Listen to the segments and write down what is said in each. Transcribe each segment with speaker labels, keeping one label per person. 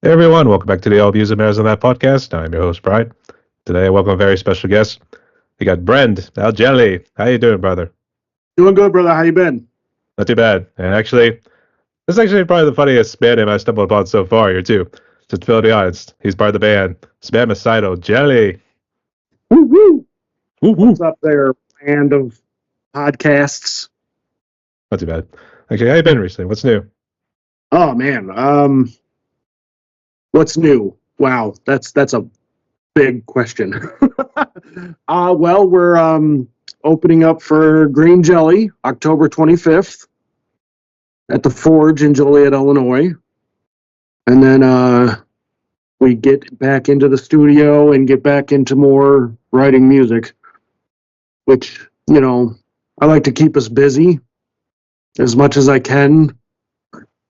Speaker 1: Hey everyone, welcome back to the All Views and Mares on That podcast. I'm your host, Brian. Today I welcome a very special guest. We got Brend, Al Jelly. How you doing, brother?
Speaker 2: Doing good, brother. How you been?
Speaker 1: Not too bad. And actually, this is actually probably the funniest band name I stumbled upon so far here, too. Just to be honest, he's part of the band Spamicidal. Jelly.
Speaker 2: Woo woo!
Speaker 1: Woo woo.
Speaker 2: What's up there, band of podcasts?
Speaker 1: Not too bad. Actually, how you been recently? What's new?
Speaker 2: Oh man, what's new? Wow, that's a big question. Well, we're opening up for Green Jelly October 25th at the Forge in Joliet, Illinois, and then we get back into the studio and get back into more writing music, which I like to keep us busy as much as I can,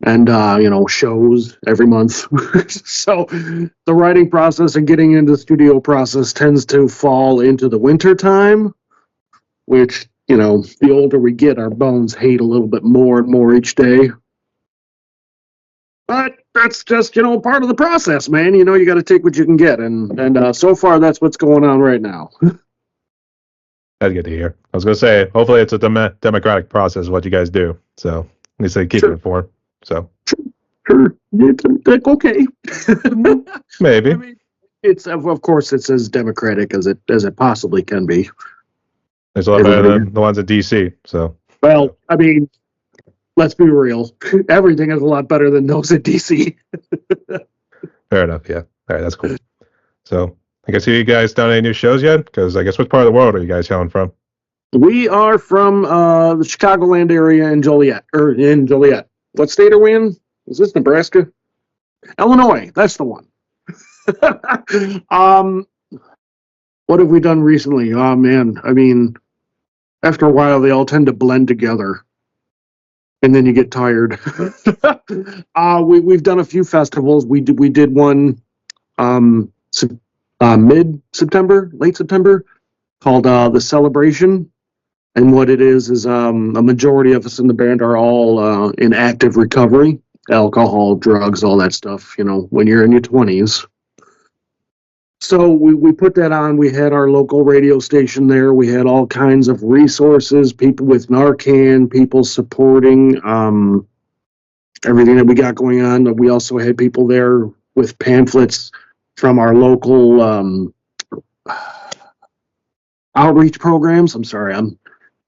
Speaker 2: and shows every month. So the writing process and getting into the studio process tends to fall into the winter time, which the older we get, our bones hate a little bit more and more each day. But that's just part of the process, man. You got to take what you can get, and so far that's what's going on right now.
Speaker 1: That's good to hear. I was going to say, hopefully it's a democratic process, what you guys do. So, at least they keep it informed. So,
Speaker 2: Sure, it's okay.
Speaker 1: maybe.
Speaker 2: I mean, it's of course it's as democratic as it possibly can be.
Speaker 1: It's a lot better than the ones in DC. So,
Speaker 2: Well, I mean, let's be real. Everything is a lot better than those at DC.
Speaker 1: fair enough. Yeah. All right. That's cool. So, I guess you guys done any new shows yet? Because I guess what part of the world are you guys hailing from?
Speaker 2: We are from the Chicagoland area in Joliet. What state are we in? Is this Nebraska? Illinois. That's the one. What have we done recently? Oh man, I mean, after a while they all tend to blend together, and then you get tired. We've done a few festivals. We did one mid September, late September, called the Celebration. And what it is a majority of us in the band are all in active recovery, alcohol, drugs, all that stuff, when you're in your 20s. So we put that on. We had our local radio station there. We had all kinds of resources, people with Narcan, people supporting everything that we got going on. We also had people there with pamphlets from our local outreach programs. I'm sorry, I'm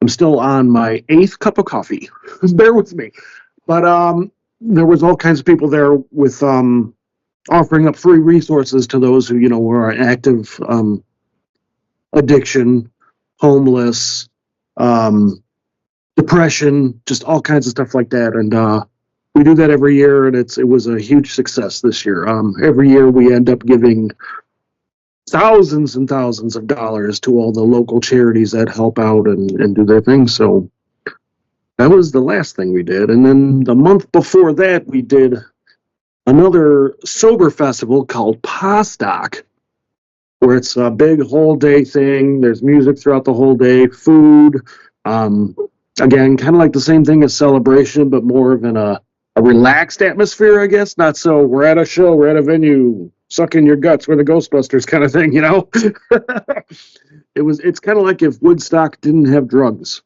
Speaker 2: still on my 8th cup of coffee. Bear with me. But there was all kinds of people there with offering up free resources to those who, were in active addiction, homeless, depression, just all kinds of stuff like that. And we do that every year, and it was a huge success this year. Every year we end up giving thousands and thousands of dollars to all the local charities that help out and do their thing. So that was the last thing we did. And then the month before that, we did another sober festival called Postock, where it's a big whole day thing. There's music throughout the whole day, food. Again, kind of like the same thing as Celebration, but more of a relaxed atmosphere, I guess. Not so we're at a show, we're at a venue, sucking your guts, we're the Ghostbusters kind of thing, It's kind of like if Woodstock didn't have drugs.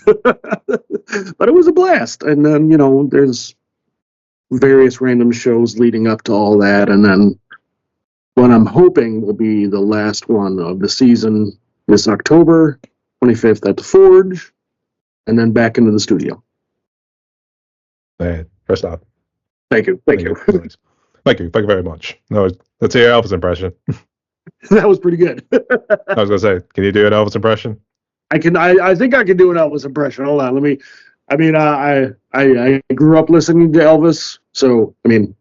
Speaker 2: But it was a blast. And then, there's various random shows leading up to all that. And then what I'm hoping will be the last one of the season this October 25th at the Forge, and then back into the studio.
Speaker 1: Man, first off,
Speaker 2: Thank you.
Speaker 1: Thank you very much. No, let's hear your Elvis impression.
Speaker 2: That was pretty good.
Speaker 1: I was gonna say, can you do an Elvis impression?
Speaker 2: I think I can do an Elvis impression. Hold on, I grew up listening to Elvis, so I'm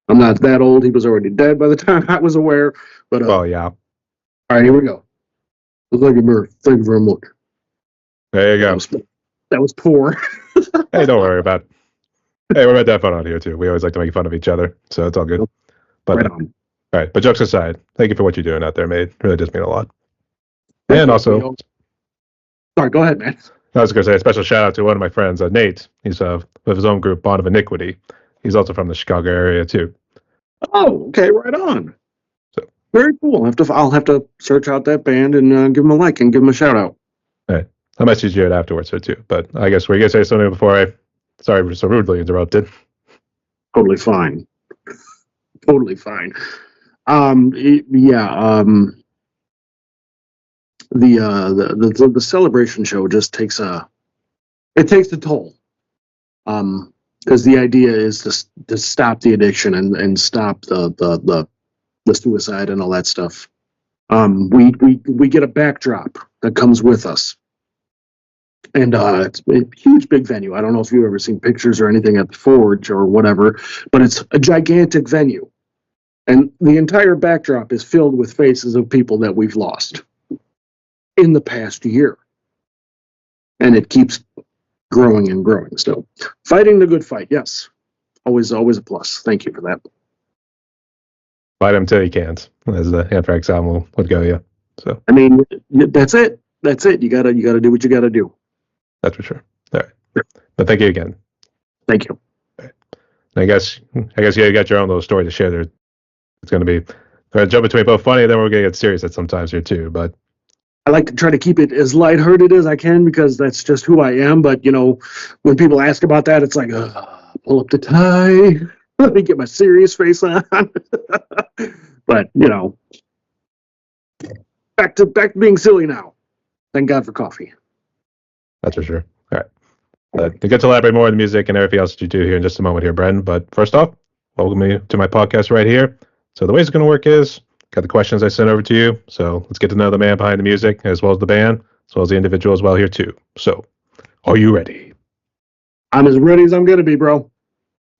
Speaker 2: not that old. He was already dead by the time I was aware. But
Speaker 1: Well, yeah.
Speaker 2: All right, here we go. Thank you very much.
Speaker 1: There you go.
Speaker 2: That was poor.
Speaker 1: Hey, don't worry about it. Hey, we're meant to have fun on here too. We always like to make fun of each other, so it's all good. But
Speaker 2: Right on.
Speaker 1: all right, but jokes aside, thank you for what you're doing out there, mate. It really does mean a lot. And also,
Speaker 2: Sorry, go ahead, man.
Speaker 1: I was going to say a special shout out to one of my friends, Nate. He's with his own group, Bond of Iniquity. he's also from the Chicago area too.
Speaker 2: Oh, okay, right on.
Speaker 1: So,
Speaker 2: Very cool. I'll have to search out that band and give them a like and give them a shout out.
Speaker 1: all right. I messaged you it afterwards too. But I guess were you gonna say something before I? Sorry for so rudely interrupted.
Speaker 2: Totally fine. Totally fine. The celebration show just takes a toll. Because the idea is to stop the addiction and stop the suicide and all that stuff. We get a backdrop that comes with us. And it's a huge, big venue. I don't know if you've ever seen pictures or anything at the Forge or whatever, but it's a gigantic venue. And the entire backdrop is filled with faces of people that we've lost in the past year. And it keeps growing and growing. So fighting the good fight, yes. Always a plus. Thank you for that.
Speaker 1: Fight him till he can't, as the Anthrax album would go, yeah. So
Speaker 2: I mean, that's it. That's it. You gotta do what you gotta do.
Speaker 1: that's for sure. All right. But thank you again.
Speaker 2: Thank you.
Speaker 1: I guess you got your own little story to share there. It's going to be going to jump between both funny, and then we're going to get serious at sometimes here too. But
Speaker 2: I like to try to keep it as lighthearted as I can because that's just who I am. But when people ask about that, it's like, pull up the tie. Let me get my serious face on. But back to being silly now. Thank God for coffee.
Speaker 1: that's for sure. All right. To get to elaborate more on the music and everything else that you do here in just a moment here, Brend. But first off, welcome you to my podcast right here. So the way it's going to work is, got the questions I sent over to you. So let's get to know the man behind the music, as well as the band, as well as the individual as well here too. So, are you ready?
Speaker 2: I'm as ready as I'm going to be, bro.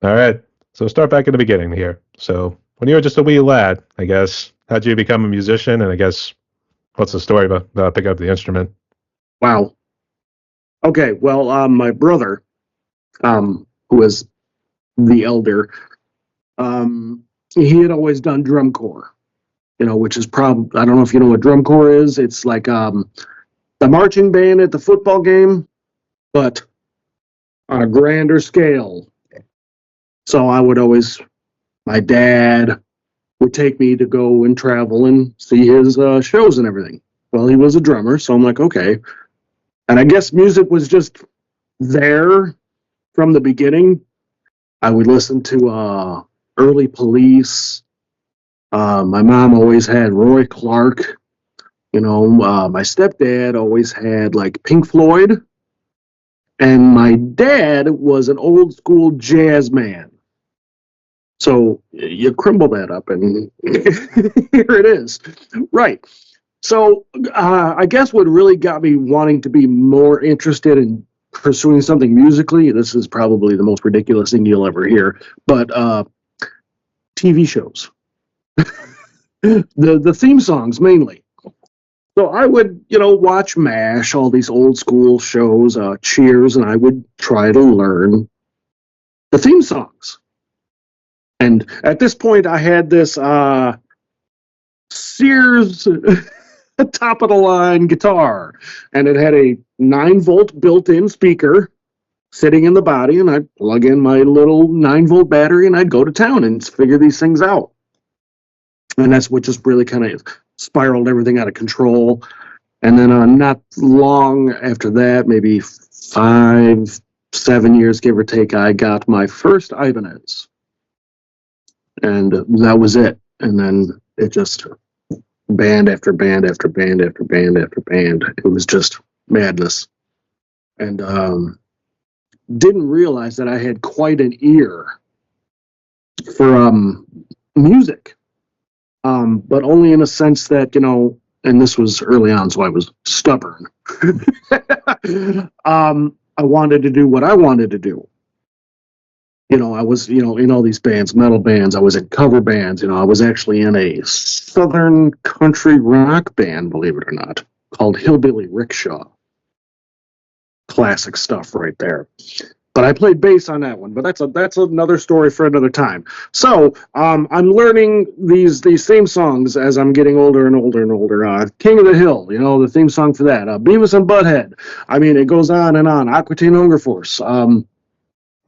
Speaker 1: All right. So start back in the beginning here. So when you were just a wee lad, I guess, how'd you become a musician? And I guess, what's the story about picking up the instrument?
Speaker 2: Wow. Okay, well, my brother, who was the elder, he had always done drum corps, which is probably, I don't know if you know what drum corps is. It's like the marching band at the football game, but on a grander scale. So my dad would take me to go and travel and see his shows and everything. Well, he was a drummer, so I'm like, okay. And I guess music was just there from the beginning. I would listen to early Police. My mom always had Roy Clark. My stepdad always had like Pink Floyd. And my dad was an old school jazz man. So you crumble that up and here it is. Right. So I guess what really got me wanting to be more interested in pursuing something musically, this is probably the most ridiculous thing you'll ever hear, but TV shows. the theme songs mainly. So I would, watch MASH, all these old school shows, Cheers, and I would try to learn the theme songs. And at this point, I had this Sears top of the line guitar, and it had a 9-volt built-in speaker sitting in the body, and I'd plug in my little 9-volt battery, and I'd go to town and figure these things out. And that's what just really kind of spiraled everything out of control. And then not long after that, maybe 5-7 years, give or take, I got my first Ibanez. And that was it. And then it just band after band after band after band after band. It was just madness. And didn't realize that I had quite an ear for music. But only in a sense that, and this was early on, so I was stubborn. I wanted to do what I wanted to do. I was, in all these bands, metal bands. I was in cover bands. I was actually in a southern country rock band, believe it or not, called Hillbilly Rickshaw. Classic stuff right there. But I played bass on that one. But that's another story for another time. So I'm learning these theme songs as I'm getting older and older and older. King of the Hill, the theme song for that. Beavis and Butthead. I mean, it goes on and on. Aqua Teen Hunger Force.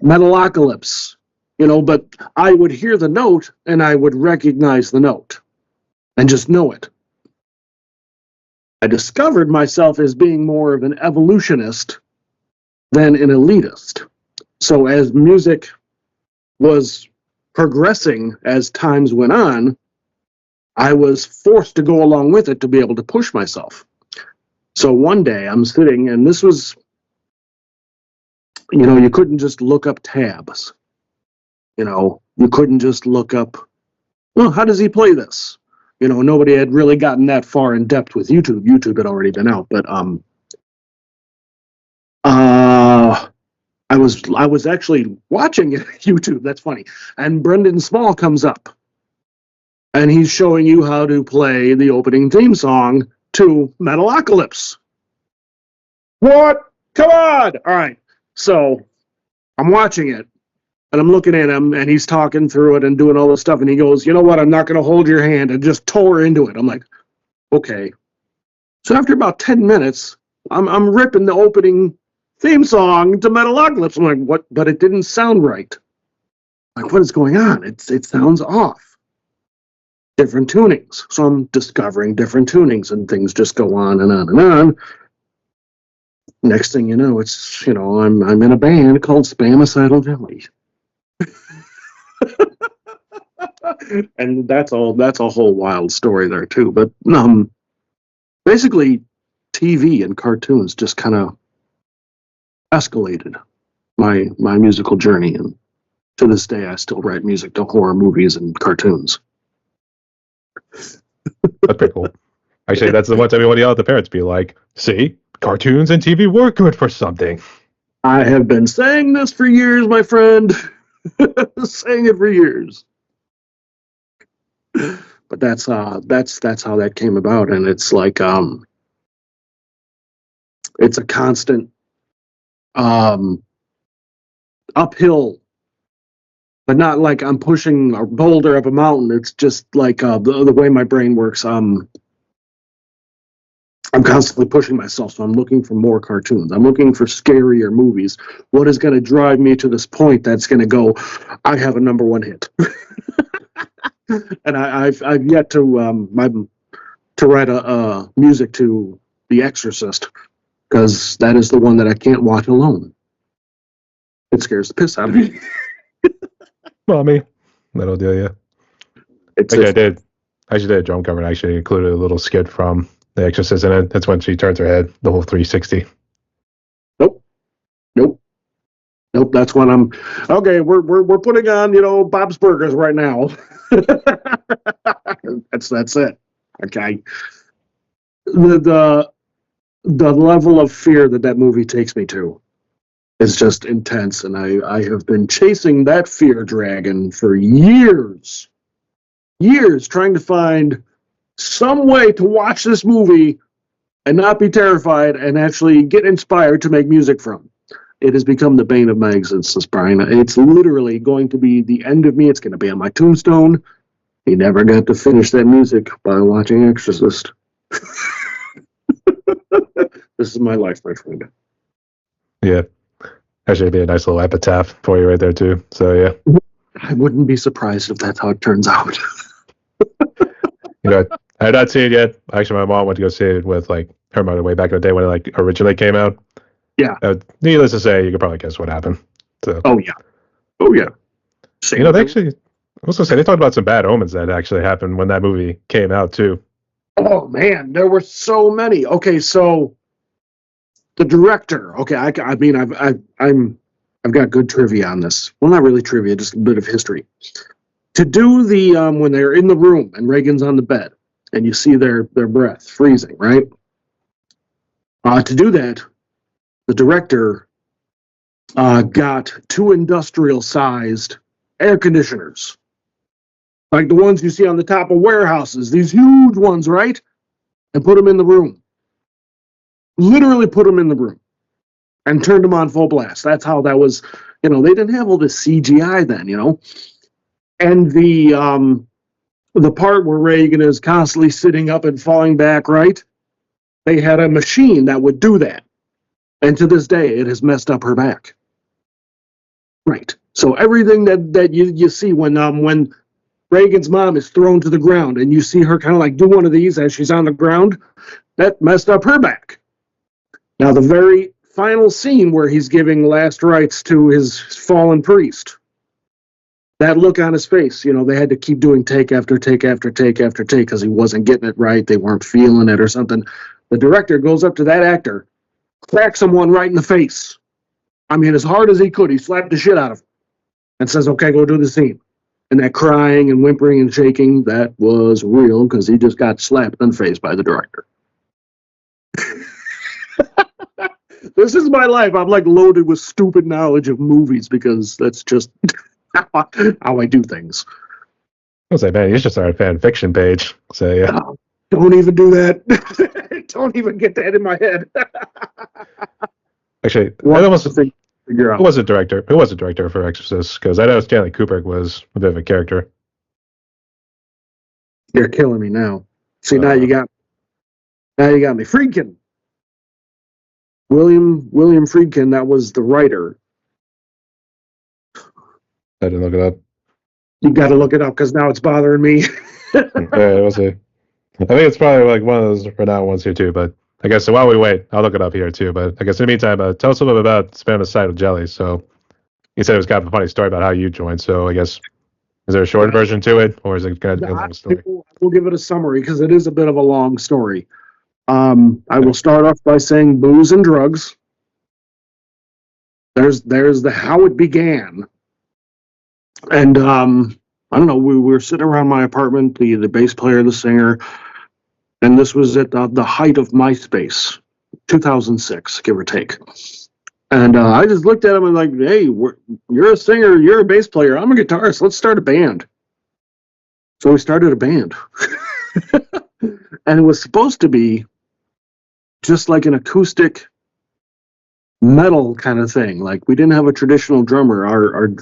Speaker 2: Metalocalypse. but I would hear the note and I would recognize the note and just know it. I discovered myself as being more of an evolutionist than an elitist. So as music was progressing as times went on, I was forced to go along with it to be able to push myself. So one day I'm sitting, and this was, you couldn't just look up tabs. You couldn't just look up, well, how does he play this? Nobody had really gotten that far in depth with YouTube. YouTube had already been out, but I was actually watching YouTube. That's funny. And Brendan Small comes up, and he's showing you how to play the opening theme song to Metalocalypse. What? Come on! All right. So I'm watching it, and I'm looking at him, and he's talking through it and doing all this stuff, and he goes, "You know what? I'm not going to hold your hand," and just tore into it. I'm like, okay. So after about 10 minutes, I'm ripping the opening theme song to Metalocalypse. I'm like, what? But it didn't sound right. Like, what is going on? It sounds off. Different tunings. So I'm discovering different tunings, and things just go on and on and on. Next thing you know, it's, I'm in a band called Spamicidal Jelly. And that's a whole wild story there too. But basically TV and cartoons just kind of escalated my musical journey, and to this day I still write music to horror movies and cartoons.
Speaker 1: That's pretty cool. Actually, that's the one time we want to yell at the parents, be like, see, cartoons and TV were good for something.
Speaker 2: I have been saying this for years, my friend. Saying it for years. But that's how that came about, and it's like it's a constant uphill, but not like I'm pushing a boulder up a mountain. It's just like the way my brain works. I'm constantly pushing myself, so I'm looking for more cartoons. I'm looking for scarier movies. What is going to drive me to this point that's going to go, I have a number one hit? And I've yet to write a music to The Exorcist, because that is the one that I can't watch alone. It scares the piss out of me.
Speaker 1: Mommy, that'll do you. I did a drum cover and actually included a little skit from The Exorcist in it. That's when she turns her head, the whole 360.
Speaker 2: Nope. That's when I'm okay. We're putting on Bob's Burgers right now. That's it. Okay. The level of fear that movie takes me to is just intense, and I have been chasing that fear dragon for years, trying to find some way to watch this movie and not be terrified and actually get inspired to make music from. It has become the bane of my existence, Brian. It's literally going to be the end of me. It's going to be on my tombstone. He never got to finish that music by watching Exorcist. This is my life, my friend.
Speaker 1: Yeah. Actually, it'd be a nice little epitaph for you right there, too. So, yeah.
Speaker 2: I wouldn't be surprised if that's how it turns out.
Speaker 1: I have not seen it yet. Actually, my mom went to go see it with, her mother way back in the day when it, originally came out.
Speaker 2: Yeah.
Speaker 1: Needless to say, you could probably guess what happened. So.
Speaker 2: Oh, yeah.
Speaker 1: They actually, I was going to say, they talked about some bad omens that actually happened when that movie came out, too.
Speaker 2: Oh, man, there were so many. Okay, so the director, okay, I've got good trivia on this. Well, not really trivia, just a bit of history. To do the, when they're in the room and Reagan's on the bed and you see their breath freezing, right? To do that, the director got 2 industrial-sized air conditioners, like the ones you see on the top of warehouses, these huge ones, right? And put them in the room. Literally put them in the room and turned them on full blast. That's how that was, they didn't have all this CGI then, And the part where Reagan is constantly sitting up and falling back, right? They had a machine that would do that. And to this day, it has messed up her back. Right. So everything that you see when Reagan's mom is thrown to the ground and you see her kind of like do one of these as she's on the ground, that messed up her back. Now, the very final scene where he's giving last rites to his fallen priest, that look on his face, they had to keep doing take after take after take after take because he wasn't getting it right. They weren't feeling it or something. The director goes up to that actor, cracks someone right in the face. I mean, as hard as he could, he slapped the shit out of him and says, okay, go do the scene. And that crying and whimpering and shaking, that was real because he just got slapped in the face by the director. This is my life. I'm like loaded with stupid knowledge of movies because that's just how I do things.
Speaker 1: I was like, man, you should start a fan fiction page. So yeah.
Speaker 2: Don't even do that. Don't even get that in my head.
Speaker 1: Actually,
Speaker 2: What
Speaker 1: I almost
Speaker 2: figure out.
Speaker 1: who was the director? Who was the director for Exorcist? Because I know Stanley Kubrick was a bit of a character.
Speaker 2: You're killing me now. See, now you got me. Friedkin. William Friedkin, that was the writer.
Speaker 1: I didn't look it up.
Speaker 2: You got to look it up because now it's bothering me.
Speaker 1: We'll see. I think it's probably like one of those renowned ones here too. But I guess while we wait, I'll look it up here too. But I guess in the meantime, tell us a little bit about Spamicidal jelly. So you said it was kind of a funny story about how you joined. So I guess is there a short version to it, or is it kind of a long story?
Speaker 2: We'll give it a summary because it is a bit of a long story. I will start off by saying booze and drugs. There's the how it began. And I don't know, we were sitting around my apartment, the bass player, the singer, and this was at the height of MySpace, 2006, give or take. And I just looked at him and like, hey, you're a singer, you're a bass player, I'm a guitarist, let's start a band. So we started a band. And it was supposed to be just like an acoustic metal kind of thing. Like we didn't have a traditional drummer. Our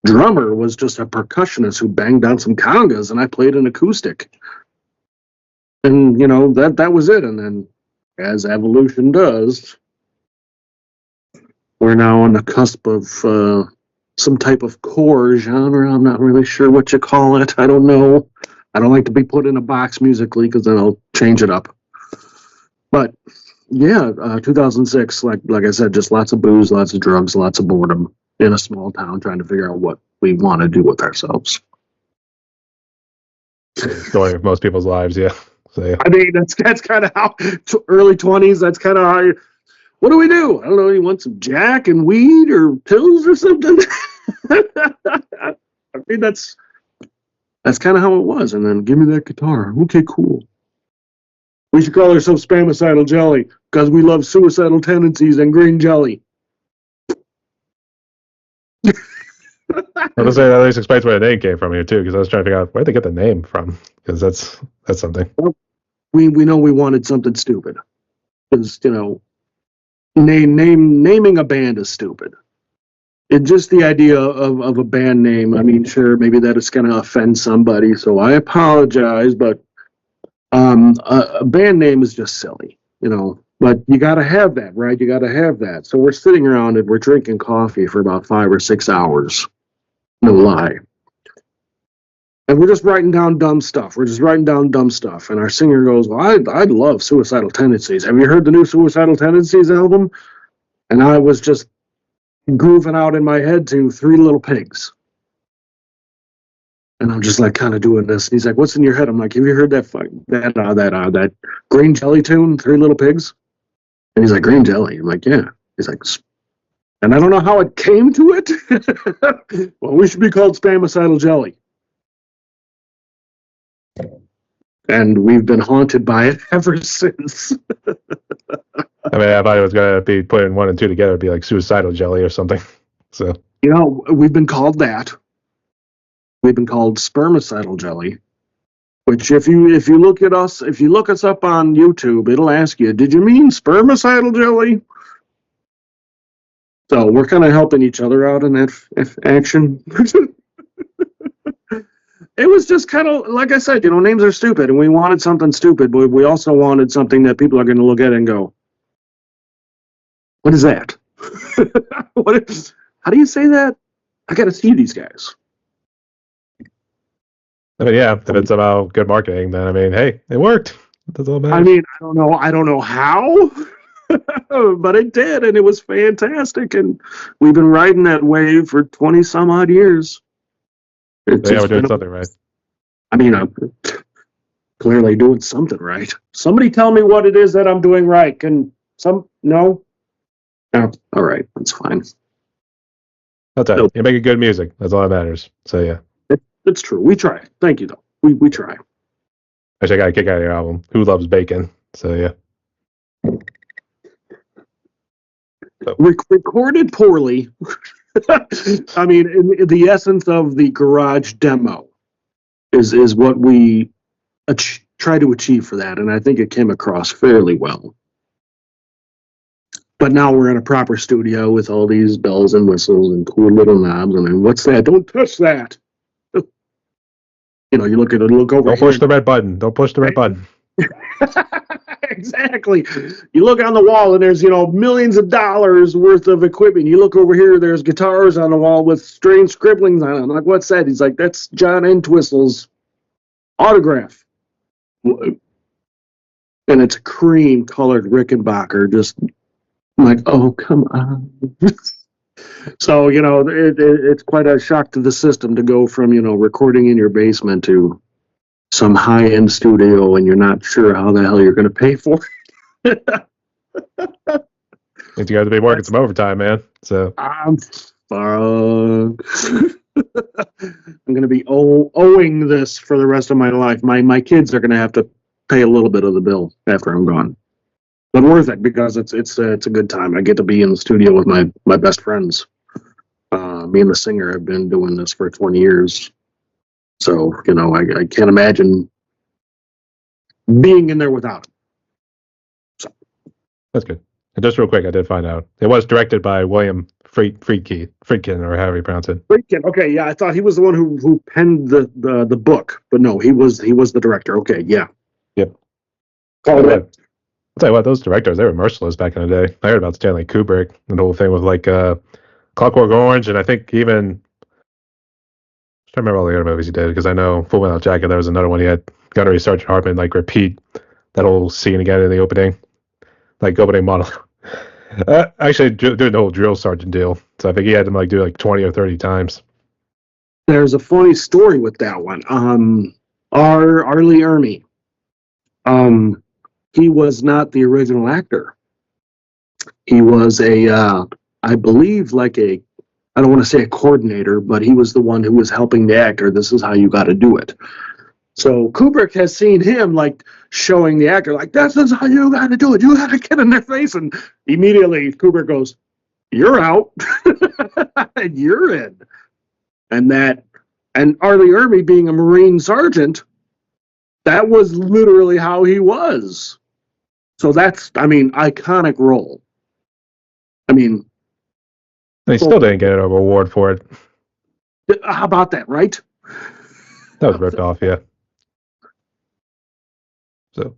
Speaker 2: drummer was just a percussionist who banged on some congas, and I played an acoustic. And that was it. And then, as evolution does, we're now on the cusp of some type of core genre. I'm not really sure what you call it. I don't know. I don't like to be put in a box musically because then I'll change it up. But yeah, 2006, like I said, just lots of booze, lots of drugs, lots of boredom in a small town trying to figure out what we want to do with ourselves.
Speaker 1: Story of most people's lives, yeah. So, yeah.
Speaker 2: I mean, that's kind of how early 20s. That's kind of how. What do we do? I don't know. You want some Jack and weed or pills or something? I mean, that's kind of how it was. And then give me that guitar. Okay, cool. We should call ourselves Spamicidal Jelly because we love suicidal tendencies and green jelly.
Speaker 1: I was saying that at least explains where the name came from here too, because I was trying to figure out where they get the name from, because that's something.
Speaker 2: Well, we know we wanted something stupid, because naming a band is stupid. It's just the idea of a band name. I mean, sure, maybe that is going to offend somebody, so I apologize, but a band name is just silly, But you got to have that, right? You got to have that. So we're sitting around and we're drinking coffee for about 5 or 6 hours. No lie. And we're just writing down dumb stuff. And our singer goes, well, I love Suicidal Tendencies. Have you heard the new Suicidal Tendencies album? And I was just grooving out in my head to Three Little Pigs. And I'm just like kind of doing this. And he's like, what's in your head? I'm like, have you heard that Green Jelly tune, Three Little Pigs? And he's like, Green Jelly. I'm like, yeah. He's like, and I don't know how it came to it. Well, we should be called Spamicidal Jelly. And we've been haunted by it ever since.
Speaker 1: I mean, I thought it was going to be putting 1 and 2 together, it'd be like Suicidal Jelly or something. So
Speaker 2: we've been called that. We've been called Spermicidal Jelly. Which, if you look at us, if you look us up on YouTube, it'll ask you, did you mean Spermicidal Jelly? So we're kind of helping each other out in that action. It was just kind of, like I said, names are stupid, and we wanted something stupid, but we also wanted something that people are going to look at and go, what is that? How do you say that? I got to see these guys.
Speaker 1: I mean, yeah, if it's about good marketing, then I mean, hey, it worked. That's all that
Speaker 2: I
Speaker 1: matters.
Speaker 2: mean, I don't know how, but it did, and it was fantastic. And we've been riding that wave for 20 some odd years. It's
Speaker 1: Yeah, we're doing
Speaker 2: been,
Speaker 1: something right.
Speaker 2: I mean, I'm clearly doing something right. Somebody tell me what it is that I'm doing right. No? Oh, all right, that's fine.
Speaker 1: That's it. You're making good music. That's all that matters. So yeah.
Speaker 2: It's true. We try. Thank you, though. We try.
Speaker 1: Actually, I got a kick out of your album. Who Loves Bacon? So yeah.
Speaker 2: Recorded poorly. I mean, in the essence of the garage demo is what we try to achieve for that, and I think it came across fairly well. But now we're in a proper studio with all these bells and whistles and cool little knobs. And then what's that? Don't touch that. You know, you look over.
Speaker 1: Don't push the red button. Don't push the red button.
Speaker 2: Exactly. You look on the wall and there's, millions of dollars worth of equipment. You look over here, there's guitars on the wall with strange scribblings on them. Like, what's that? He's like, that's John Entwistle's autograph. And it's a cream colored Rickenbacker. Just like, oh, come on. So, it's quite a shock to the system to go from, recording in your basement to some high-end studio, and you're not sure how the hell you're going to pay for it.
Speaker 1: You guys to be working some overtime, man. So
Speaker 2: I'm going to be owing this for the rest of my life. My kids are going to have to pay a little bit of the bill after I'm gone, but worth it because it's a good time. I get to be in the studio with my best friends. Me and the singer have been doing this for 20 years. So, I can't imagine being in there without him. So.
Speaker 1: That's good. And just real quick, I did find out it was directed by William Friedkin, or however you pronounce it.
Speaker 2: Friedkin. Okay, yeah, I thought he was the one who penned the book, but no, he was the director. Okay, yeah.
Speaker 1: Yep.
Speaker 2: Call it.
Speaker 1: I'll tell you what, those directors, they were merciless back in the day. I heard about Stanley Kubrick and the whole thing with like Clockwork Orange, and I think even I remember all the other movies he did because I know Full Metal Jacket. There was another one he had Gunnery Sergeant Hartman like repeat that whole scene again in the opening model. Actually, doing the whole drill sergeant deal. So I think he had them like do like 20 or 30 times.
Speaker 2: There's a funny story with that one. R. Lee Ermey. He was not the original actor. He was I believe I don't want to say a coordinator, but he was the one who was helping the actor. This is how you got to do it. So Kubrick has seen him like showing the actor, like, this is how you got to do it. You got to get in their face. And immediately Kubrick goes, you're out. And you're in. And R. Lee Ermey being a Marine sergeant, that was literally how he was. So that's, iconic role.
Speaker 1: They still didn't get an award for it.
Speaker 2: How about that, right?
Speaker 1: That was ripped off, yeah. So,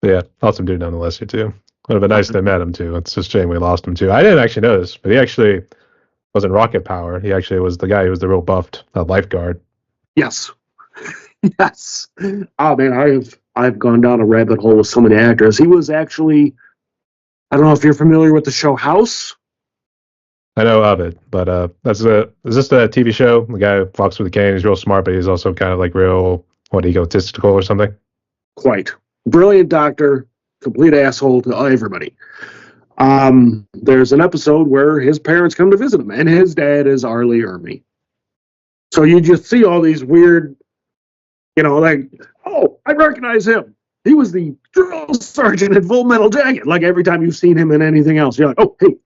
Speaker 1: yeah, awesome dude nonetheless, here too. Would have been nice to met him too. It's just a shame we lost him too. I didn't actually know this, but he actually was in Rocket Power. He actually was the guy who was the real buffed lifeguard.
Speaker 2: Yes. Yes. Oh man, I've gone down a rabbit hole with so many actors. He was actually, I don't know if you're familiar with the show House.
Speaker 1: I know of it, but is this a TV show? The guy who walks with a cane, he's real smart, but he's also kind of like real, egotistical or something?
Speaker 2: Quite. Brilliant doctor, complete asshole to everybody. There's an episode where his parents come to visit him, and his dad is R. Lee Ermey. So you just see all these weird, like, oh, I recognize him. He was the drill sergeant in Full Metal Jacket. Like every time you've seen him in anything else, you're like, oh, hey.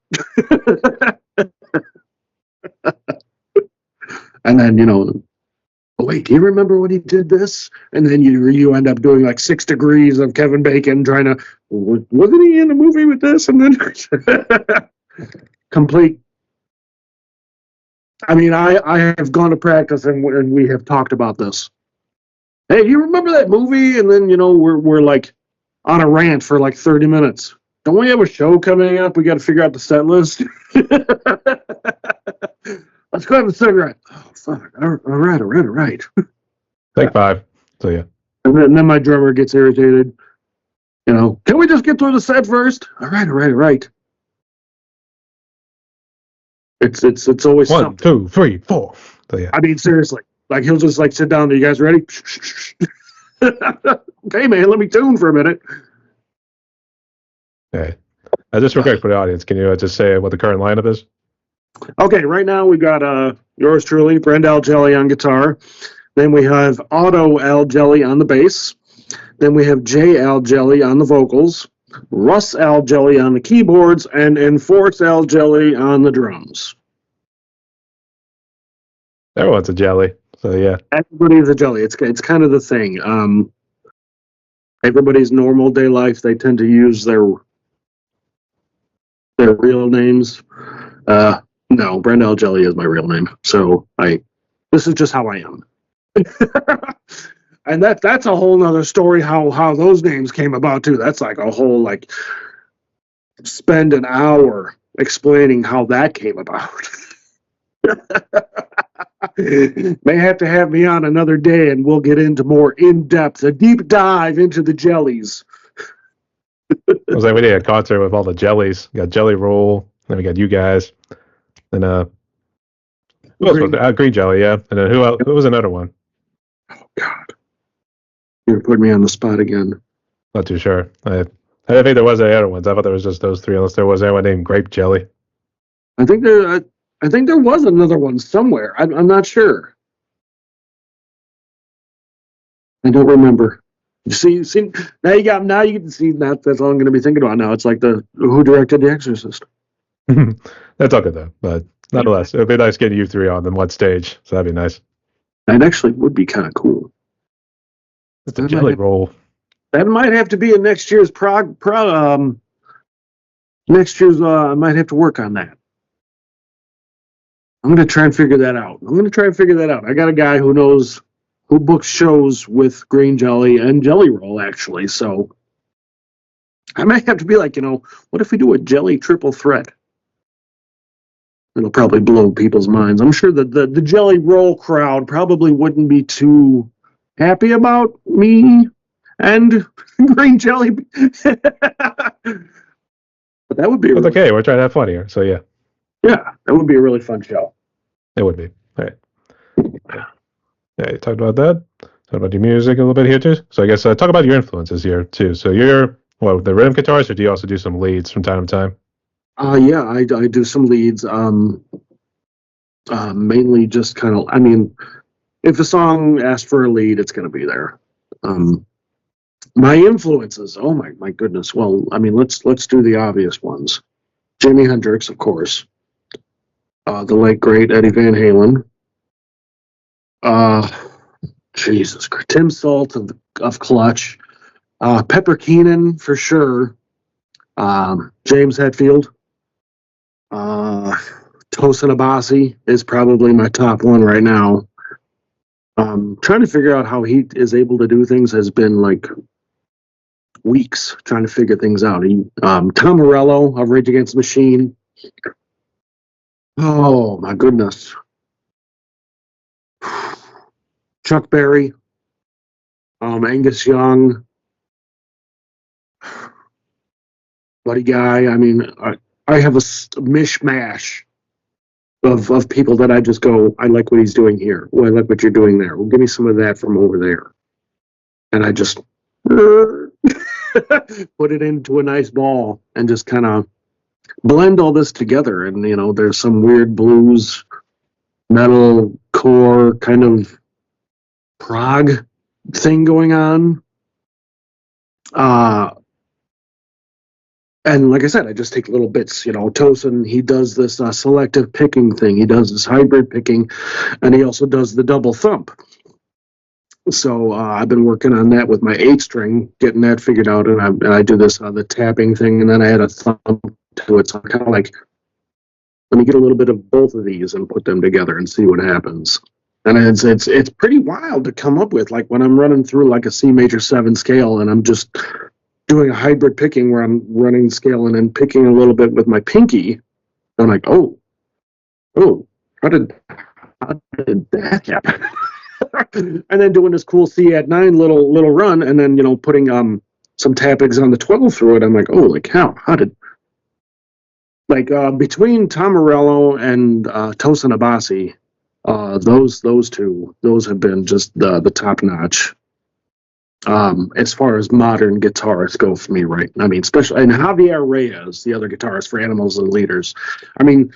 Speaker 2: And then, oh, wait, do you remember when he did this? And then you end up doing like 6 Degrees of Kevin Bacon trying to, wasn't he in a movie with this? And then complete. I have gone to practice and we have talked about this. Hey, you remember that movie? And then, we're like on a rant for like 30 minutes. Don't we have a show coming up? We got to figure out the set list. let's go have a cigarette. Oh, fuck. All right.
Speaker 1: Take 5. So yeah.
Speaker 2: And then my drummer gets irritated. You know, can we just get through the set first? All right. It's always
Speaker 1: 1,
Speaker 2: something.
Speaker 1: 2, 3, 4. So yeah.
Speaker 2: I mean, seriously. Like, he'll just, like, sit down. Are you guys ready? Okay, man, let me tune for a minute.
Speaker 1: Okay. Just real quick for the audience, can you just say what the current lineup is?
Speaker 2: Okay, right now we got yours truly, Brend Al Jelly on guitar. Then we have Otto Al Jelly on the bass. Then we have J Al Jelly on the vocals. Russ Al Jelly on the keyboards. And Enforce Al Jelly on the drums.
Speaker 1: Everyone's a jelly. So yeah.
Speaker 2: Everybody's a jelly. It's kind of the thing. Everybody's normal day life, they tend to use their real names. No, Brend Al Jelly is my real name. So this is just how I am. And that's a whole nother story how those names came about too. That's like a whole, like, spend an hour explaining how that came about. May have to have me on another day and we'll get into more in-depth, a deep dive into the jellies.
Speaker 1: I was like, we did a concert with all the jellies. We got Jelly Roll, then we got you guys. Then who else was there? Green Jelly, yeah. And then who else? Who was another one?
Speaker 2: Oh God. You're putting me on the spot again.
Speaker 1: Not too sure. I didn't think there was any other ones. I thought there was just those 3, unless there was anyone named Grape Jelly.
Speaker 2: I think there was another one somewhere. I'm not sure. I don't remember. See, now you can see that. That's all I'm going to be thinking about now. It's like who directed The Exorcist.
Speaker 1: That's all good though, but nonetheless, it'd be nice getting you 3 on one stage. So that'd be nice.
Speaker 2: That actually would be kind of cool.
Speaker 1: It's a Jelly Roll.
Speaker 2: That might have to be in next year's next year's. I might have to work on that. I'm going to try and figure that out. I got a guy who books shows with Green Jelly and Jelly Roll, actually. So I might have to be like, what if we do a jelly triple threat? It'll probably blow people's minds. I'm sure that the Jelly Roll crowd probably wouldn't be too happy about me and Green Jelly. But that would be
Speaker 1: It's okay. We're trying to have fun here. So yeah.
Speaker 2: Yeah, that would be a really fun show.
Speaker 1: It would be. All right. Yeah, you talked about that. Talked about your music a little bit here too. So I guess talk about your influences here too. So you're the rhythm guitarist, or do you also do some leads from time to time?
Speaker 2: Yeah, I do some leads. Mainly just kind of. I mean, if a song asks for a lead, it's going to be there. My influences. Oh my goodness. Well, I mean, let's do the obvious ones. Jimi Hendrix, of course. The late great Eddie Van Halen. Jesus Christ. Tim Salt of Clutch. Pepper Keenan for sure. James Hetfield. Tosin Abasi is probably my top one right now. Trying to figure out how he is able to do things has been like weeks trying to figure things out. Tom Morello of Rage Against the Machine. Oh my goodness. Chuck Berry. Angus Young. Buddy Guy. I mean, I have a mishmash of people that I just go, I like what he's doing here. Well, I like what you're doing there. Well, give me some of that from over there. And I just put it into a nice ball and just kind of blend all this together. And, there's some weird blues, metal, core kind of prog thing going on. And like I said, I just take little bits. Tosin, he does this selective picking thing. He does this hybrid picking, and he also does the double thump. So I've been working on that with my 8-string, getting that figured out, and I do this the tapping thing, and then I add a thump to it. So I'm kind of like, let me get a little bit of both of these and put them together and see what happens. And it's pretty wild to come up with. Like when I'm running through like a C major 7 scale, and I'm just doing a hybrid picking where I'm running the scale and then picking a little bit with my pinky. I'm like, oh, how did that happen? And then doing this cool C at 9 little run, and then putting some tappings on the 12 through it. I'm like, holy cow! How did between Tom Morello and Tosin Abasi, those two have been just the top notch. As far as modern guitarists go for me, right? I mean, especially, and Javier Reyes, the other guitarist for Animals as Leaders. I mean,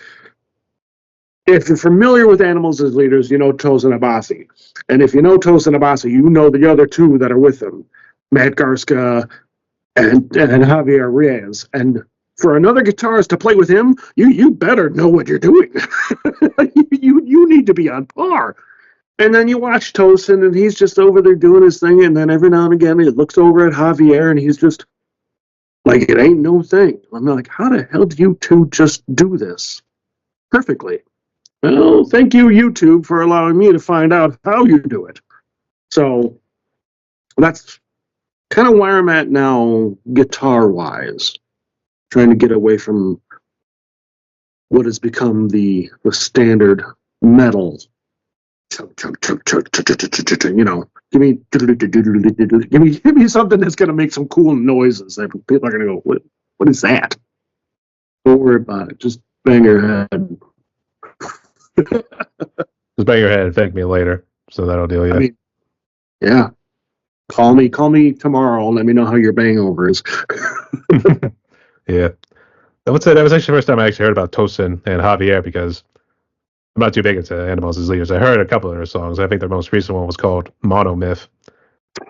Speaker 2: if you're familiar with Animals as Leaders, you know Tosin Abasi. And if you know Tosin Abasi, you know the other two that are with him, Matt Garska and Javier Reyes. And for another guitarist to play with him, you better know what you're doing. you need to be on par. And then you watch Tosin, and he's just over there doing his thing, and then every now and again he looks over at Javier, and he's just like, it ain't no thing. I'm like, how the hell do you two just do this perfectly? Well, thank you, YouTube, for allowing me to find out how you do it. So that's kind of where I'm at now, guitar-wise, trying to get away from what has become the standard metal. You know, give me something that's going to make some cool noises that people are going to go, what is that? Don't worry about it. Just bang your head.
Speaker 1: Just bang your head and thank me later. So that'll deal you.
Speaker 2: I mean, yeah. Call me tomorrow and let me know how your bang over is.
Speaker 1: Yeah. I would say that was actually the first time I actually heard about Tosin and Javier, because I'm not too big into Animals as Leaders. I heard a couple of their songs. I think their most recent one was called Monomyth.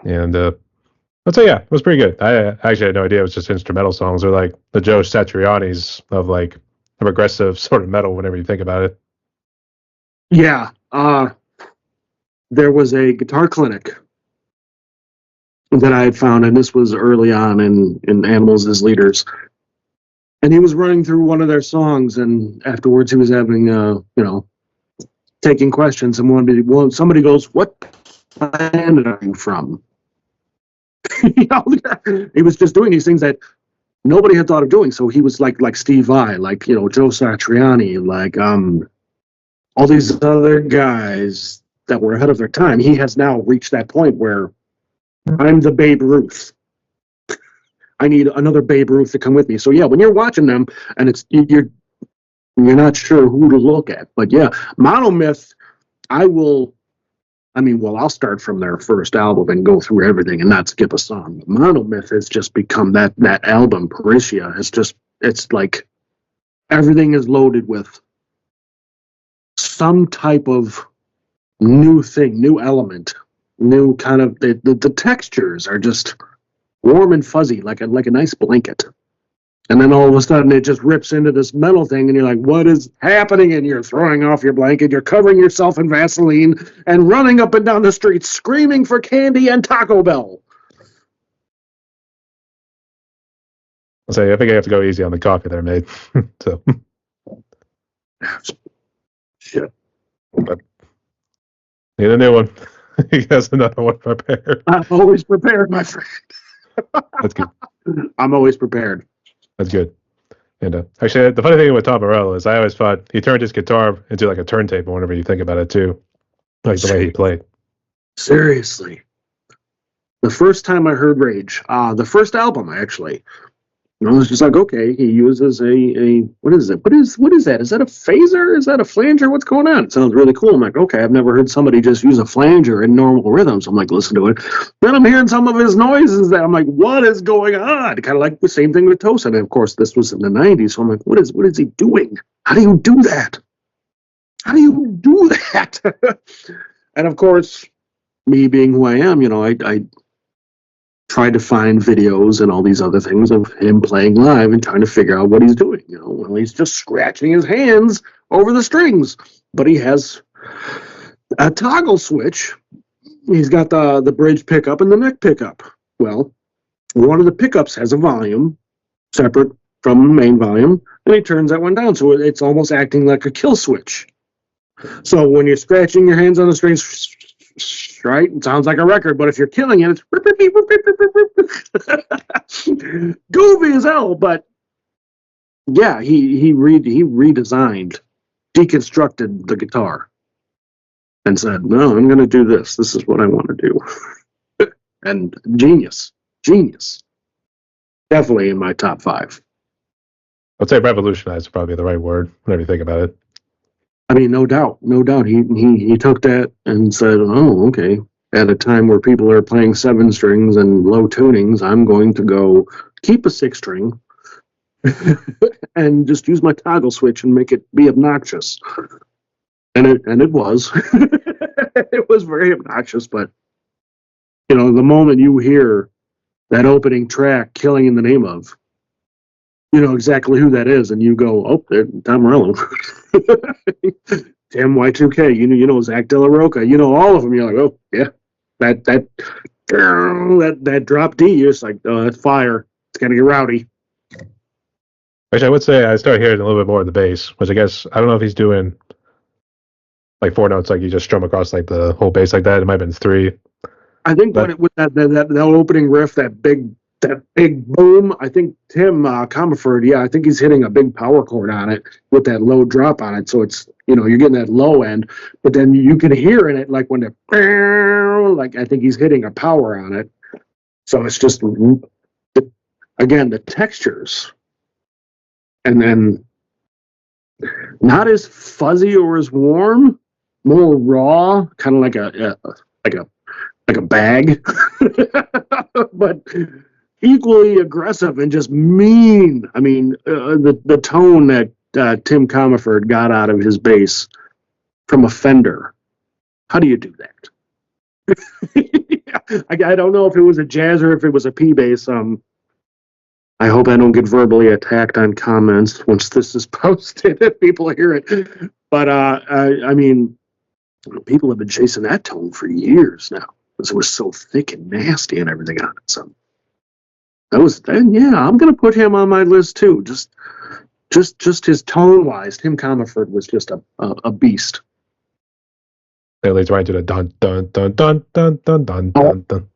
Speaker 1: And I'd say, yeah, it was pretty good. I actually had no idea it was just instrumental songs. They're like the Joe Satriani's of like a progressive sort of metal whenever you think about it.
Speaker 2: Yeah. There was a guitar clinic that I had found, and this was early on in Animals as Leaders. And he was running through one of their songs, and afterwards he was having, taking questions, and somebody goes, "What planet are you from?" He was just doing these things that nobody had thought of doing. So he was like Steve Vai, Joe Satriani, all these other guys that were ahead of their time. He has now reached that point where I'm the Babe Ruth. I need another Babe Ruth to come with me. So yeah, when you're watching them and you're not sure who to look at, but yeah, Monomyth, I'll start from their first album and go through everything and not skip a song. Monomyth has just become that album. Parisia it's like everything is loaded with some type of new thing, new element, new kind of the textures are just warm and fuzzy, like a nice blanket. And then all of a sudden it just rips into this metal thing, and you're like, what is happening? And you're throwing off your blanket, you're covering yourself in Vaseline, and running up and down the street screaming for candy and Taco Bell.
Speaker 1: I'll say, I think I have to go easy on the coffee there, mate. So.
Speaker 2: Shit.
Speaker 1: But need a new one. He has another one prepared.
Speaker 2: I'm always prepared, my friend.
Speaker 1: That's good.
Speaker 2: I'm always prepared.
Speaker 1: That's good. And actually, the funny thing with Tom Morello is I always thought he turned his guitar into like a turntable whenever you think about it too, like the way he played.
Speaker 2: Seriously. The first time I heard Rage, the first album actually, I was just like, okay, he uses a what is it? What is that? Is that a phaser? Is that a flanger? What's going on? It sounds really cool. I'm like, okay, I've never heard somebody just use a flanger in normal rhythms. I'm like, listen to it. Then I'm hearing some of his noises that I'm like, what is going on? Kind of like the same thing with Tosin. And of course, this was in the 90s. So I'm like, what is he doing? How do you do that? How do you do that? And of course, me being who I am, I tried to find videos and all these other things of him playing live and trying to figure out what he's doing. Well, he's just scratching his hands over the strings, but he has a toggle switch. He's got the bridge pickup and the neck pickup. Well, one of the pickups has a volume separate from the main volume, and he turns that one down, so it's almost acting like a kill switch. So when you're scratching your hands on the strings, right, it sounds like a record, but if you're killing it, it's goofy as hell. But yeah, he redesigned deconstructed the guitar and said, no, I'm going to do this. This is what I want to do. And genius. Definitely in my top 5.
Speaker 1: I'd say revolutionized is probably the right word whenever you think about it.
Speaker 2: I mean, no doubt. He took that and said, oh, okay. At a time where people are playing 7 strings and low tunings, I'm going to go keep a 6 string and just use my toggle switch and make it be obnoxious. And it was. It was very obnoxious, but the moment you hear that opening track, Killing in the Name of, you know exactly who that is, and you go, oh, Tom Morello. Tim Y2K, you know Zach De La Roca, all of them. You're like, oh yeah, that drop D, you're just like, oh, that's fire. It's gonna get rowdy.
Speaker 1: Which I would say I started hearing a little bit more of the bass, which I guess I don't know if he's doing like 4 notes, like you just strum across like the whole bass like that. It might have been 3.
Speaker 2: I think with that opening riff, that big boom, I think Tim Comerford, I think he's hitting a big power chord on it with that low drop on it. So it's, you're getting that low end, but then you can hear in it like when like I think he's hitting a power on it. So it's just, again, the textures, and then not as fuzzy or as warm, more raw, kind of like a bag, but equally aggressive and just mean. I mean, the tone that Tim Comerford got out of his bass from a Fender. How do you do that? I don't know if it was a jazz or if it was a P bass. I hope I don't get verbally attacked on comments once this is posted if people hear it. But I mean, people have been chasing that tone for years now. It was so thick and nasty and everything on it. So I'm gonna put him on my list too. Just his tone wise, Tim Comerford was just a beast.
Speaker 1: It leads right to the dun dun dun dun dun dun dun dun dun.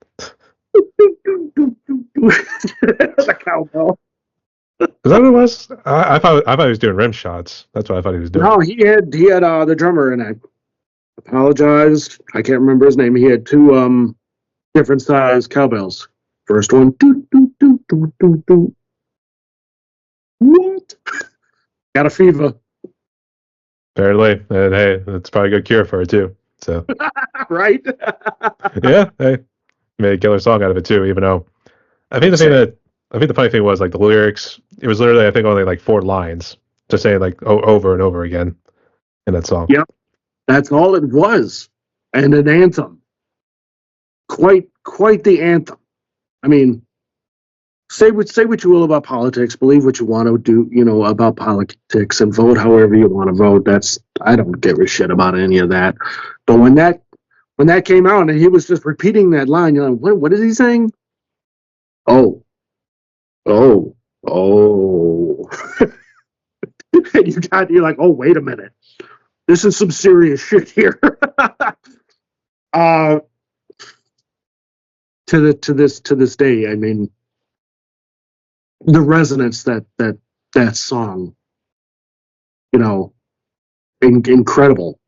Speaker 2: The cowbell.
Speaker 1: Is that what it was? I thought he was doing rim shots. That's what I thought he was doing.
Speaker 2: No, he had the drummer, and I apologized. I can't remember his name. He had 2 different size cowbells. First one, doo, doo, doo, doo, doo, doo. What? Got a fever.
Speaker 1: Apparently, and hey, that's probably a good cure for it too. So,
Speaker 2: right?
Speaker 1: Yeah, hey, made a killer song out of it too. Even though I think the funny thing was like the lyrics. It was literally I think only like 4 lines, just saying like over and over again in that song.
Speaker 2: Yep, that's all it was, and an anthem. Quite the anthem. I mean, say what you will about politics, believe what you want to do, about politics, and vote however you want to vote. I don't give a shit about any of that. But when that came out and he was just repeating that line, you're like, what is he saying? Oh. And you're like, oh, wait a minute. This is some serious shit here. To this day, I mean, the resonance that song, incredible.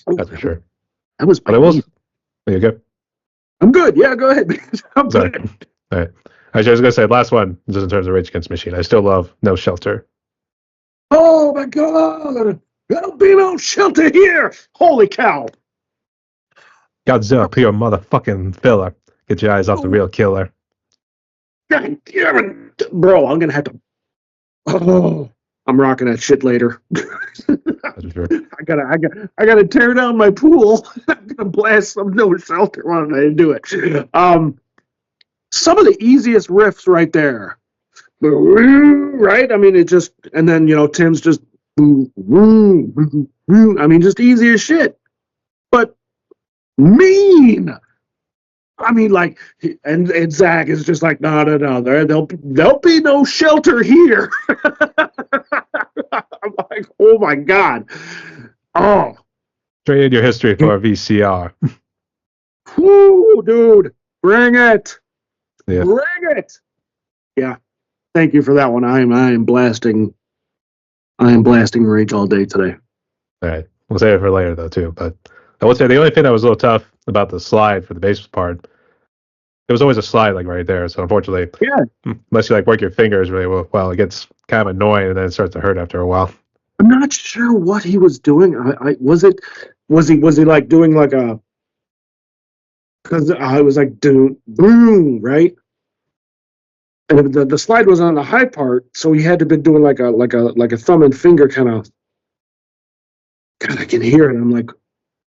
Speaker 1: That's for sure.
Speaker 2: That was.
Speaker 1: But I will. There you go.
Speaker 2: I'm good. Yeah, go ahead. I'm
Speaker 1: Sorry.
Speaker 2: good.
Speaker 1: All right. I was gonna say last one, just in terms of Rage Against the Machine. I still love No Shelter.
Speaker 2: Oh my God! There'll be no shelter here. Holy cow!
Speaker 1: Godzilla, pure motherfucking filler. Get your eyes off the real killer.
Speaker 2: God damn it, bro! I'm gonna have to. Oh, I'm rocking that shit later.
Speaker 1: That's for sure.
Speaker 2: I gotta tear down my pool. I'm gonna blast some No Shelter when I do it. Some of the easiest riffs right there. Right? I mean, it just, and then, Tim's just, I mean, just easy as shit. But mean. I mean, like, and Zach is just like, no, there'll be no shelter here. I'm like, oh my God. Oh.
Speaker 1: Trade your history for a VCR.
Speaker 2: Whoo, dude. Bring it.
Speaker 1: Yeah.
Speaker 2: Bring it. Yeah. Thank you for that one. I am blasting I am blasting Rage all day today.
Speaker 1: All right, we'll save it for later though too. But I would say the only thing that was a little tough about the slide for the bass part, it was always a slide like right there. So unfortunately,
Speaker 2: Yeah,
Speaker 1: unless you like work your fingers really well, it gets kind of annoying and then it starts to hurt after a while.
Speaker 2: I'm not sure what he was doing. I was he like doing like a, because I was like doing boom, right? And the slide was on the high part, so he had to be doing like a thumb and finger kind of. God, I can hear it. I'm like,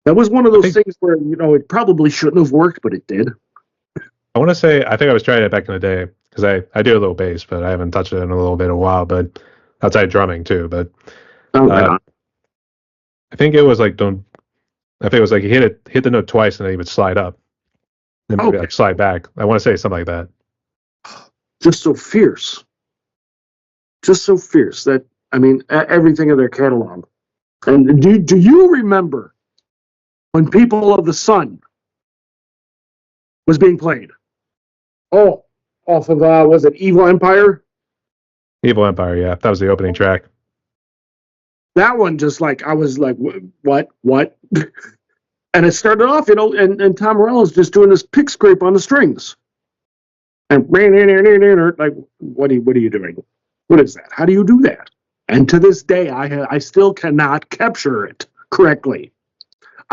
Speaker 2: that was one of those things where it probably shouldn't have worked, but it did.
Speaker 1: I want to say I think I was trying it back in the day because I do a little bass, but I haven't touched it in a little bit a while. But outside drumming too. But
Speaker 2: Right
Speaker 1: I think it was like don't. I think it was like he hit the note twice and then he would slide up, then maybe like slide back. I want to say something like that.
Speaker 2: Just so fierce. That everything in their catalog. And do you remember when People of the Sun was being played? Oh, off of was it Evil Empire?
Speaker 1: Evil Empire, yeah, that was the opening track.
Speaker 2: That one just like I was like, what? And it started off, and Tom Morello's just doing this pick scrape on the strings. And like, what are you doing? What is that? How do you do that? And to this day, I still cannot capture it correctly.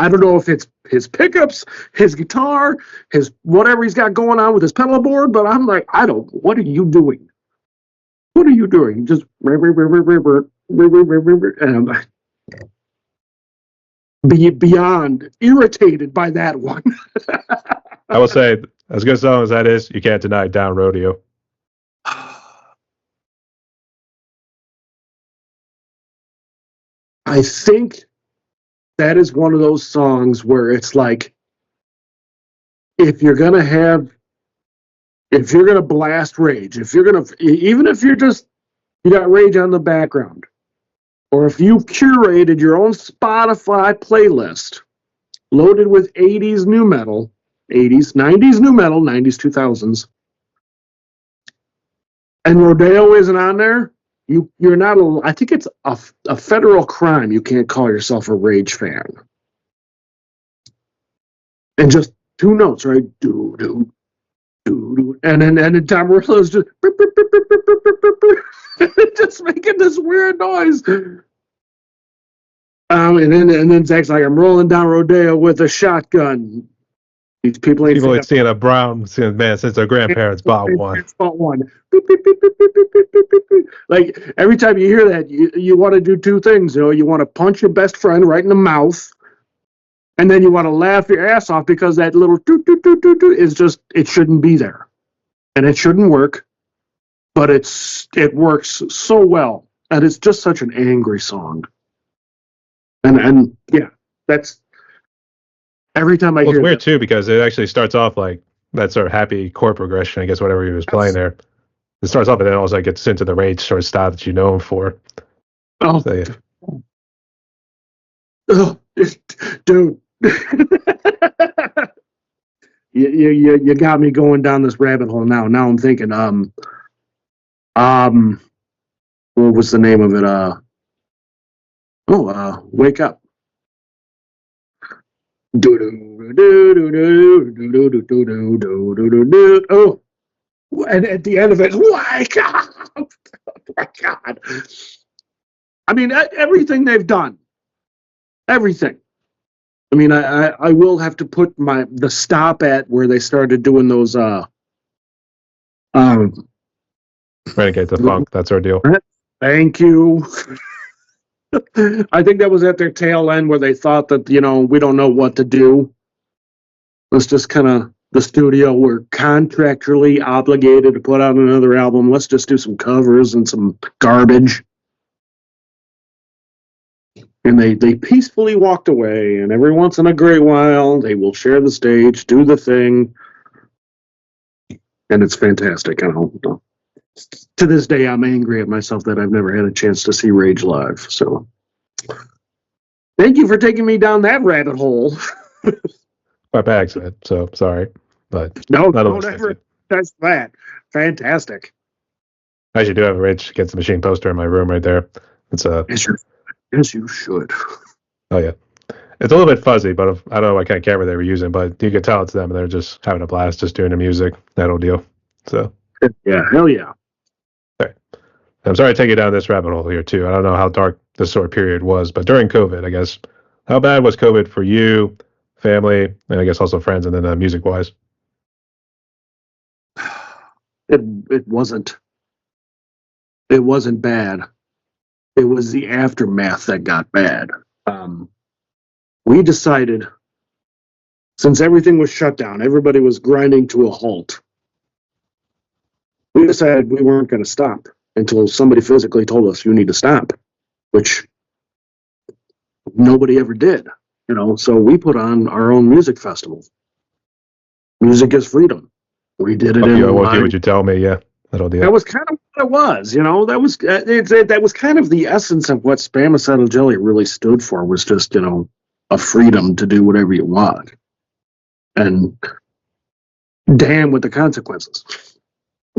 Speaker 2: I don't know if it's his pickups, his guitar, his whatever he's got going on with his pedal board, but I'm like, what are you doing? What are you doing? Just and I'm like, beyond irritated by that one.
Speaker 1: I will say, as good a song as that is, you can't deny Down Rodeo.
Speaker 2: I think that is one of those songs where it's like, if you're gonna blast Rage, even if you got Rage on the background, or if you curated your own Spotify playlist loaded with 80s new metal, 80s, 90s new metal, 90s, 2000s, and Rodeo isn't on there, you're not I think it's a federal crime. You can't call yourself a Rage fan. And just two notes, right? Do do do do, and then Tom Morello's just just making this weird noise. And then Zach's like, I'm rolling down Rodeo with a shotgun. These people ain't
Speaker 1: seen a brown man since their grandparents bought one.
Speaker 2: Like every time you hear that, you want to do two things. You want to punch your best friend right in the mouth, and then you want to laugh your ass off because that little toot toot toot toot toot is just, it shouldn't be there, and it shouldn't work, but it works so well, and it's just such an angry song. And yeah, that's. Every time I hear
Speaker 1: it's weird too because it actually starts off like that sort of happy chord progression, I guess, whatever he was playing there. It starts off and then also gets into the Rage sort of style that you know him for.
Speaker 2: Oh,
Speaker 1: so, yeah.
Speaker 2: Oh dude. you got me going down this rabbit hole now. Now I'm thinking, what was the name of it? Wake Up. Oh, and at the end of it, wake up! Oh my God! I mean, everything they've done, everything. I mean, I will have to put the stop at where they started doing those
Speaker 1: Renegade the Funk, that sort of deal.
Speaker 2: Thank you. I think that was at their tail end where they thought that, we don't know what to do. Let's just the studio, we're contractually obligated to put out another album. Let's just do some covers and some garbage. And they peacefully walked away, and every once in a great while, they will share the stage, do the thing. And it's fantastic. To this day, I'm angry at myself that I've never had a chance to see Rage live. So, thank you for taking me down that rabbit hole.
Speaker 1: By accident, so sorry, but
Speaker 2: no, don't ever touch that. Fantastic.
Speaker 1: I actually do have a Rage Against the Machine poster in my room right there. It's a
Speaker 2: Yes, you should.
Speaker 1: oh yeah, it's a little bit fuzzy, but I don't know what kind of camera they were using, but you could tell it's them, and they're just having a blast, just doing the music, that whole deal. So,
Speaker 2: Yeah, hell yeah.
Speaker 1: all right. I'm sorry to take you down this rabbit hole here too. I don't know how dark this sort of period was, but during COVID, I guess, how bad was COVID for you, family, and I guess also friends, and then music wise?
Speaker 2: It wasn't. It wasn't bad. It was the aftermath that got bad. We decided, since everything was shut down, everybody was grinding to a halt. We decided we weren't going to stop until somebody physically told us you need to stop, which nobody ever did. So we put on our own music festival. Music is freedom. We did it in
Speaker 1: What would you tell me? Yeah, that whole deal.
Speaker 2: That was kind of what it was. That was kind of the essence of what Spamicidal jelly really stood for. Was just a freedom to do whatever you want, and damn with the consequences.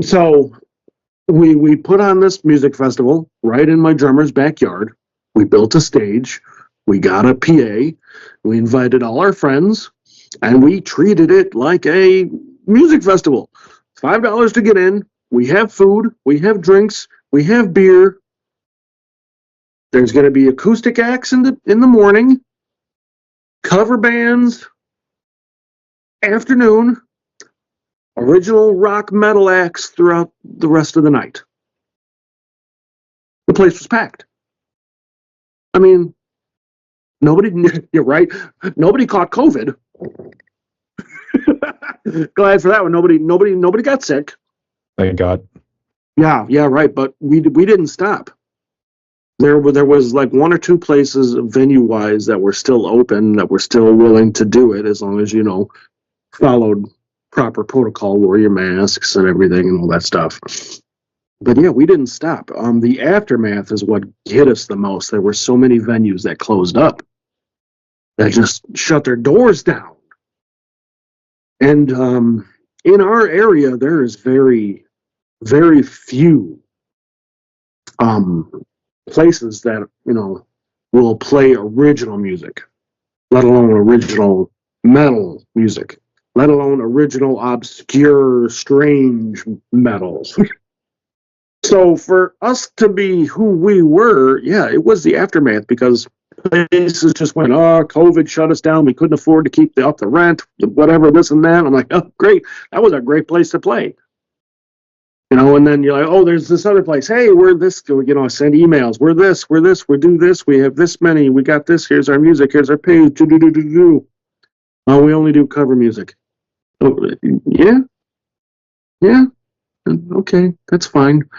Speaker 2: So we put on this music festival right in my drummer's backyard. We built a stage. We got a PA. We invited all our friends, and we treated it like a music festival. $5 to get in. We have food. We have drinks. We have beer. There's going to be acoustic acts in the morning, cover bands, afternoon, original rock metal acts throughout the rest of the night. The place was packed. I mean, you're right. Nobody caught COVID. Glad for that one. Nobody got sick.
Speaker 1: Thank God.
Speaker 2: Yeah, right. But we didn't stop. There was like one or two places venue wise that were still open, that were still willing to do it as long as followed proper protocol, wore your masks and everything and all that stuff. But yeah, we didn't stop. The aftermath is what hit us the most. There were so many venues that closed up, that just shut their doors down. And in our area, there is very, very few places that will play original music, let alone original metal music, let alone original obscure, strange metal. So for us to be who we were, yeah, it was the aftermath, because places just went, oh, COVID shut us down. We couldn't afford to keep up the rent, whatever, this and that. I'm like, oh, great. That was a great place to play. And then you're like, oh, there's this other place. Hey, we're this, I send emails. We're this, we do this. We have this many. We got this. Here's our music. Here's our page. Do. Oh, we only do cover music. Oh, yeah. Okay, that's fine.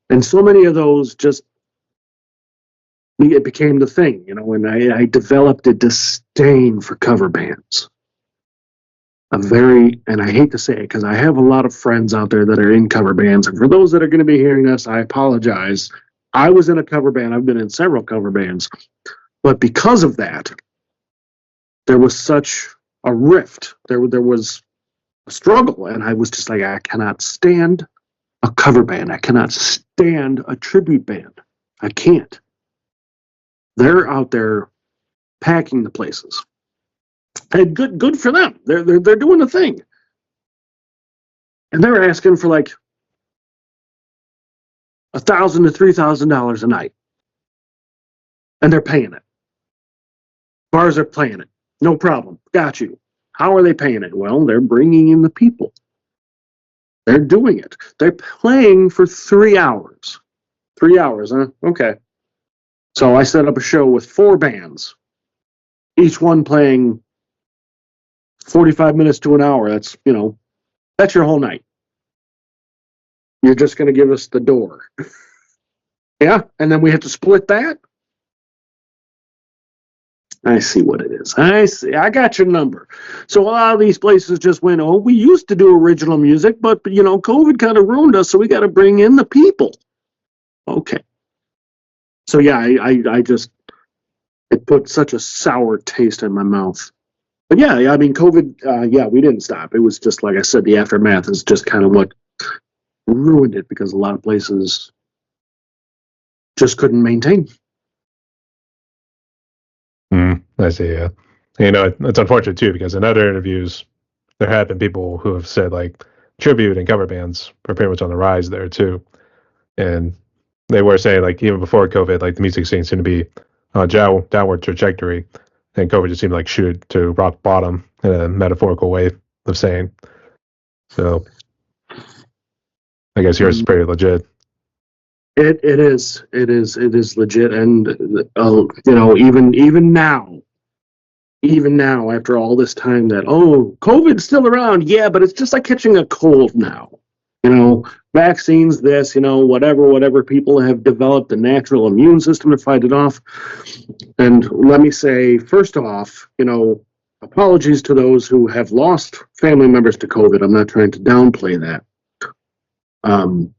Speaker 2: And so many of those it became the thing, and I developed a disdain for cover bands. And I hate to say it because I have a lot of friends out there that are in cover bands. And for those that are going to be hearing this, I apologize. I was in a cover band. I've been in several cover bands. But because of that, there was such a rift. There was a struggle. And I was just like, I cannot stand a cover band. I cannot stand a tribute band. I can't. They're out there packing the places. And good for them. They're doing the thing. And they're asking for like $1,000 to $3,000 a night. And they're paying it. Bars are playing it. No problem. Got you. How are they paying it? Well, they're bringing in the people. They're doing it. They're playing for 3 hours. 3 hours, huh? Okay. So I set up a show with 4 bands, each one playing 45 minutes to an hour. That's your whole night. You're just going to give us the door. Yeah, and then we have to split that? I see what it is. I see. I got your number. So a lot of these places just went, oh, we used to do original music, but COVID kind of ruined us, so we got to bring in the people. Okay. So yeah, it put such a sour taste in my mouth. But yeah, I mean, COVID, we didn't stop. It was just, like I said, the aftermath is just kind of what ruined it, because a lot of places just couldn't maintain.
Speaker 1: I see. Yeah, it's unfortunate too because in other interviews, there have been people who have said like tribute and cover bands are pretty much on the rise there too, and they were saying like even before COVID, like the music scene seemed to be downward trajectory, and COVID just seemed like shoot to rock bottom in a metaphorical way of saying. So I guess yours is pretty legit.
Speaker 2: It is legit, and even now after all this time, that COVID's still around, yeah, but it's just like catching a cold now. Vaccines, this, whatever people have developed a natural immune system to fight it off. And let me say, first off, apologies to those who have lost family members to COVID. I'm not trying to downplay that.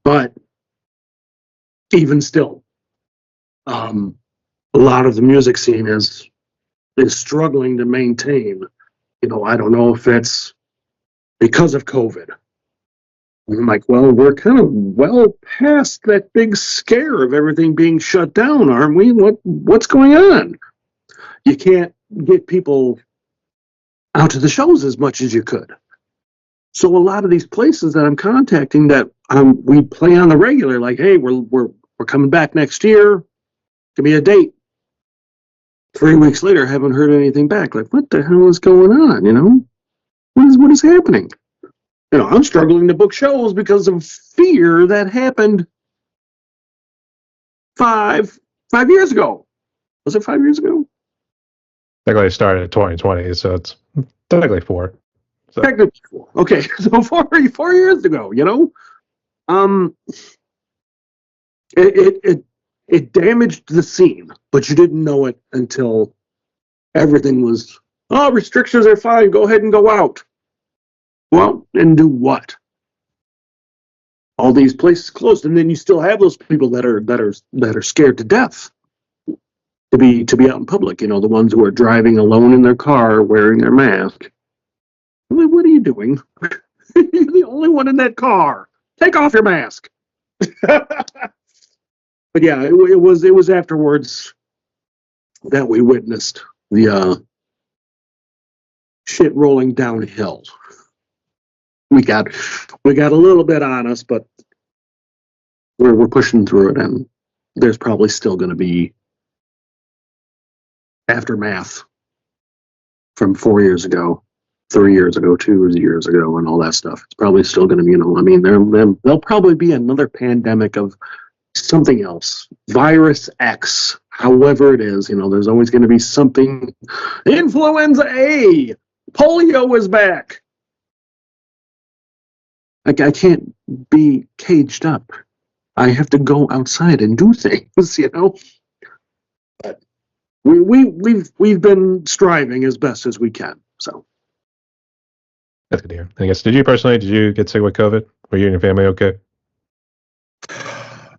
Speaker 2: But even still, a lot of the music scene is struggling to maintain. I don't know if it's because of COVID. I'm like, well, we're kind of well past that big scare of everything being shut down, aren't we? What's going on? You can't get people out to the shows as much as you could. So a lot of these places that I'm contacting that we play on the regular, like, hey, we're coming back next year. Give me a date. 3 weeks later, haven't heard anything back. Like, what the hell is going on? What is happening? I'm struggling to book shows because of fear that happened 5 years ago. Was it 5 years ago?
Speaker 1: Technically, it started in 2020, so it's technically 4. So.
Speaker 2: Technically 4. Okay, so 4 years ago. It damaged the scene, but you didn't know it until everything was. Restrictions are fine. Go ahead and go out. Well, and do what? All these places closed, and then you still have those people that are scared to death to be out in public. The ones who are driving alone in their car wearing their mask. What are you doing? You're the only one in that car. Take off your mask. But yeah, it was afterwards that we witnessed the shit rolling downhill. We got a little bit on us, but we're pushing through it, and there's probably still going to be aftermath from 4 years ago, 3 years ago, 2 years ago, and all that stuff. It's probably still going to be, there'll probably be another pandemic of something else, virus X, however it is. There's always going to be something. Influenza A, polio is back. I can't be caged up. I have to go outside and do things, But we've been striving as best as we can. So
Speaker 1: That's good to hear. I guess, did you get sick with COVID? Were you and your family okay?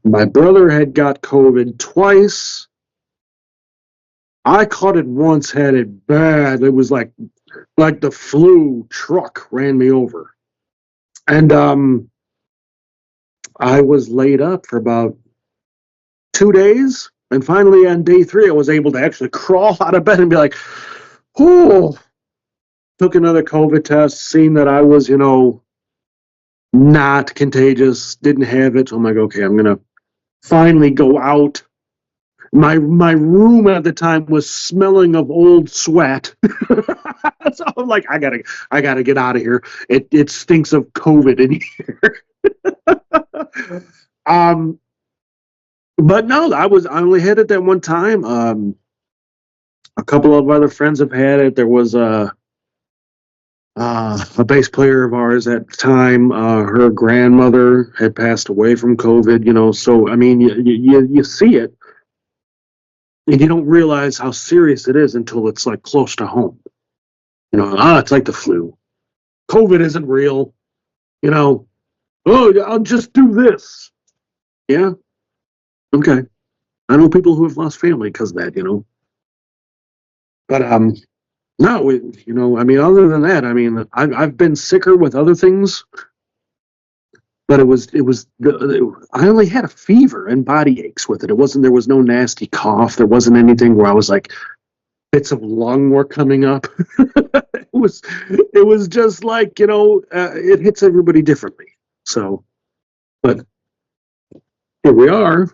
Speaker 2: My brother had got COVID twice. I caught it once, had it bad. It was like the flu truck ran me over. And I was laid up for about 2 days. And finally, on day 3, I was able to actually crawl out of bed and be like, oh, took another COVID test, seen that I was, not contagious, didn't have it. So I'm like, okay, I'm going to finally go out. My room at the time was smelling of old sweat. So I'm like, I gotta get out of here. It stinks of COVID in here. But no, I only had it that one time. A couple of other friends have had it. There was a bass player of ours at the time. Her grandmother had passed away from COVID. So you see it. And you don't realize how serious it is until it's like close to home. It's like the flu. COVID isn't real. I'll just do this. Yeah. Okay. I know people who have lost family because of that, But no, other than that, I've been sicker with other things. but I only had a fever and body aches with it. There was no nasty cough. There wasn't anything where I was like, bits of lung were coming up. It was just like, it hits everybody differently. So, but here we are.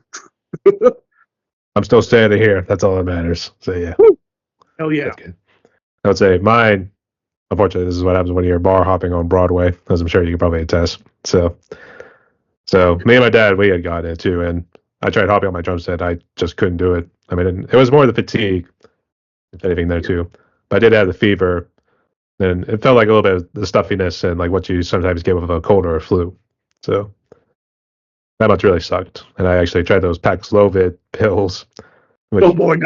Speaker 1: I'm still standing here. That's all that matters. So yeah.
Speaker 2: Hell yeah.
Speaker 1: That's good. I would say mine, unfortunately, this is what happens when you're bar hopping on Broadway, as I'm sure you can probably attest. So me and my dad, we had gotten it too, and I tried hopping on my drum set. I just couldn't do it. I mean, it was more the fatigue, if anything, there too. But I did have the fever, and it felt like a little bit of the stuffiness and like what you sometimes get with a cold or a flu. So that much really sucked. And I actually tried those Paxlovid pills. Which,
Speaker 2: Oh boy.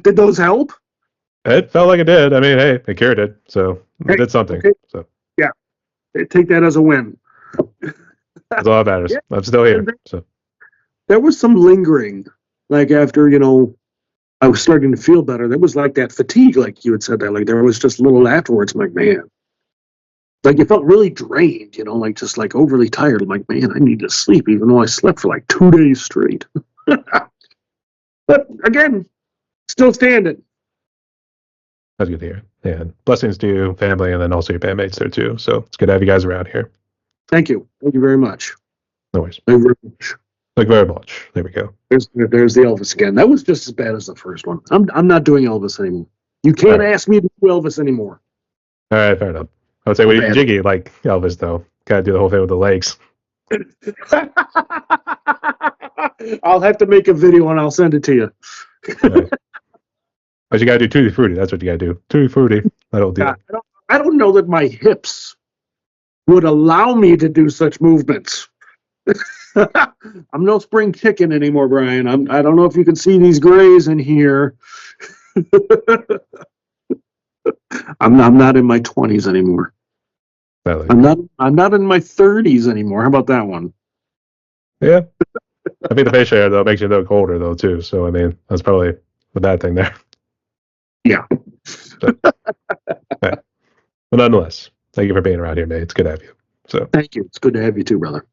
Speaker 2: Did those help?
Speaker 1: it felt like it did. I mean, hey, it cured it, so it did something.
Speaker 2: Okay.
Speaker 1: So
Speaker 2: Yeah, take that as a win.
Speaker 1: that's all that matters.
Speaker 2: Yeah.
Speaker 1: I'm still here. So
Speaker 2: There was some lingering, like after I was starting to feel better. There was like that fatigue, like you had said that. Like there was just a little afterwards. I'm like, man, like you felt really drained. Like just like overly tired. I'm like, man, I need to sleep, even though I slept for like 2 days straight. But again, still standing.
Speaker 1: that's good to hear. And blessings to you, family, and then also your bandmates there too. So it's good to have you guys around here.
Speaker 2: Thank you. Thank you very much.
Speaker 1: No worries.
Speaker 2: Thank you very much.
Speaker 1: Thank you very much. There we go.
Speaker 2: There's the Elvis again. That was just as bad as the first one. I'm not doing Elvis anymore. You can't ask me to do Elvis anymore.
Speaker 1: All right, fair enough. I would say we jiggy like Elvis though. Gotta do the whole thing with the legs.
Speaker 2: I'll have to make a video and I'll send it to you.
Speaker 1: Right. But you gotta do Tutti Frutti. That's what you gotta do. Tutti Frutti. That'll do.
Speaker 2: I don't know that my hips would allow me to do such movements. I'm no spring chicken anymore, Brian. I don't know if you can see these grays in here. I'm not in my 20s anymore. I'm not in my 30s anymore. How about that one?
Speaker 1: Yeah. I think the facial hair though makes you look older though too. So I mean that's probably the bad thing there.
Speaker 2: Yeah.
Speaker 1: But nonetheless, thank you for being around here, mate. It's good to have you. So
Speaker 2: thank you. It's good to have you too, brother.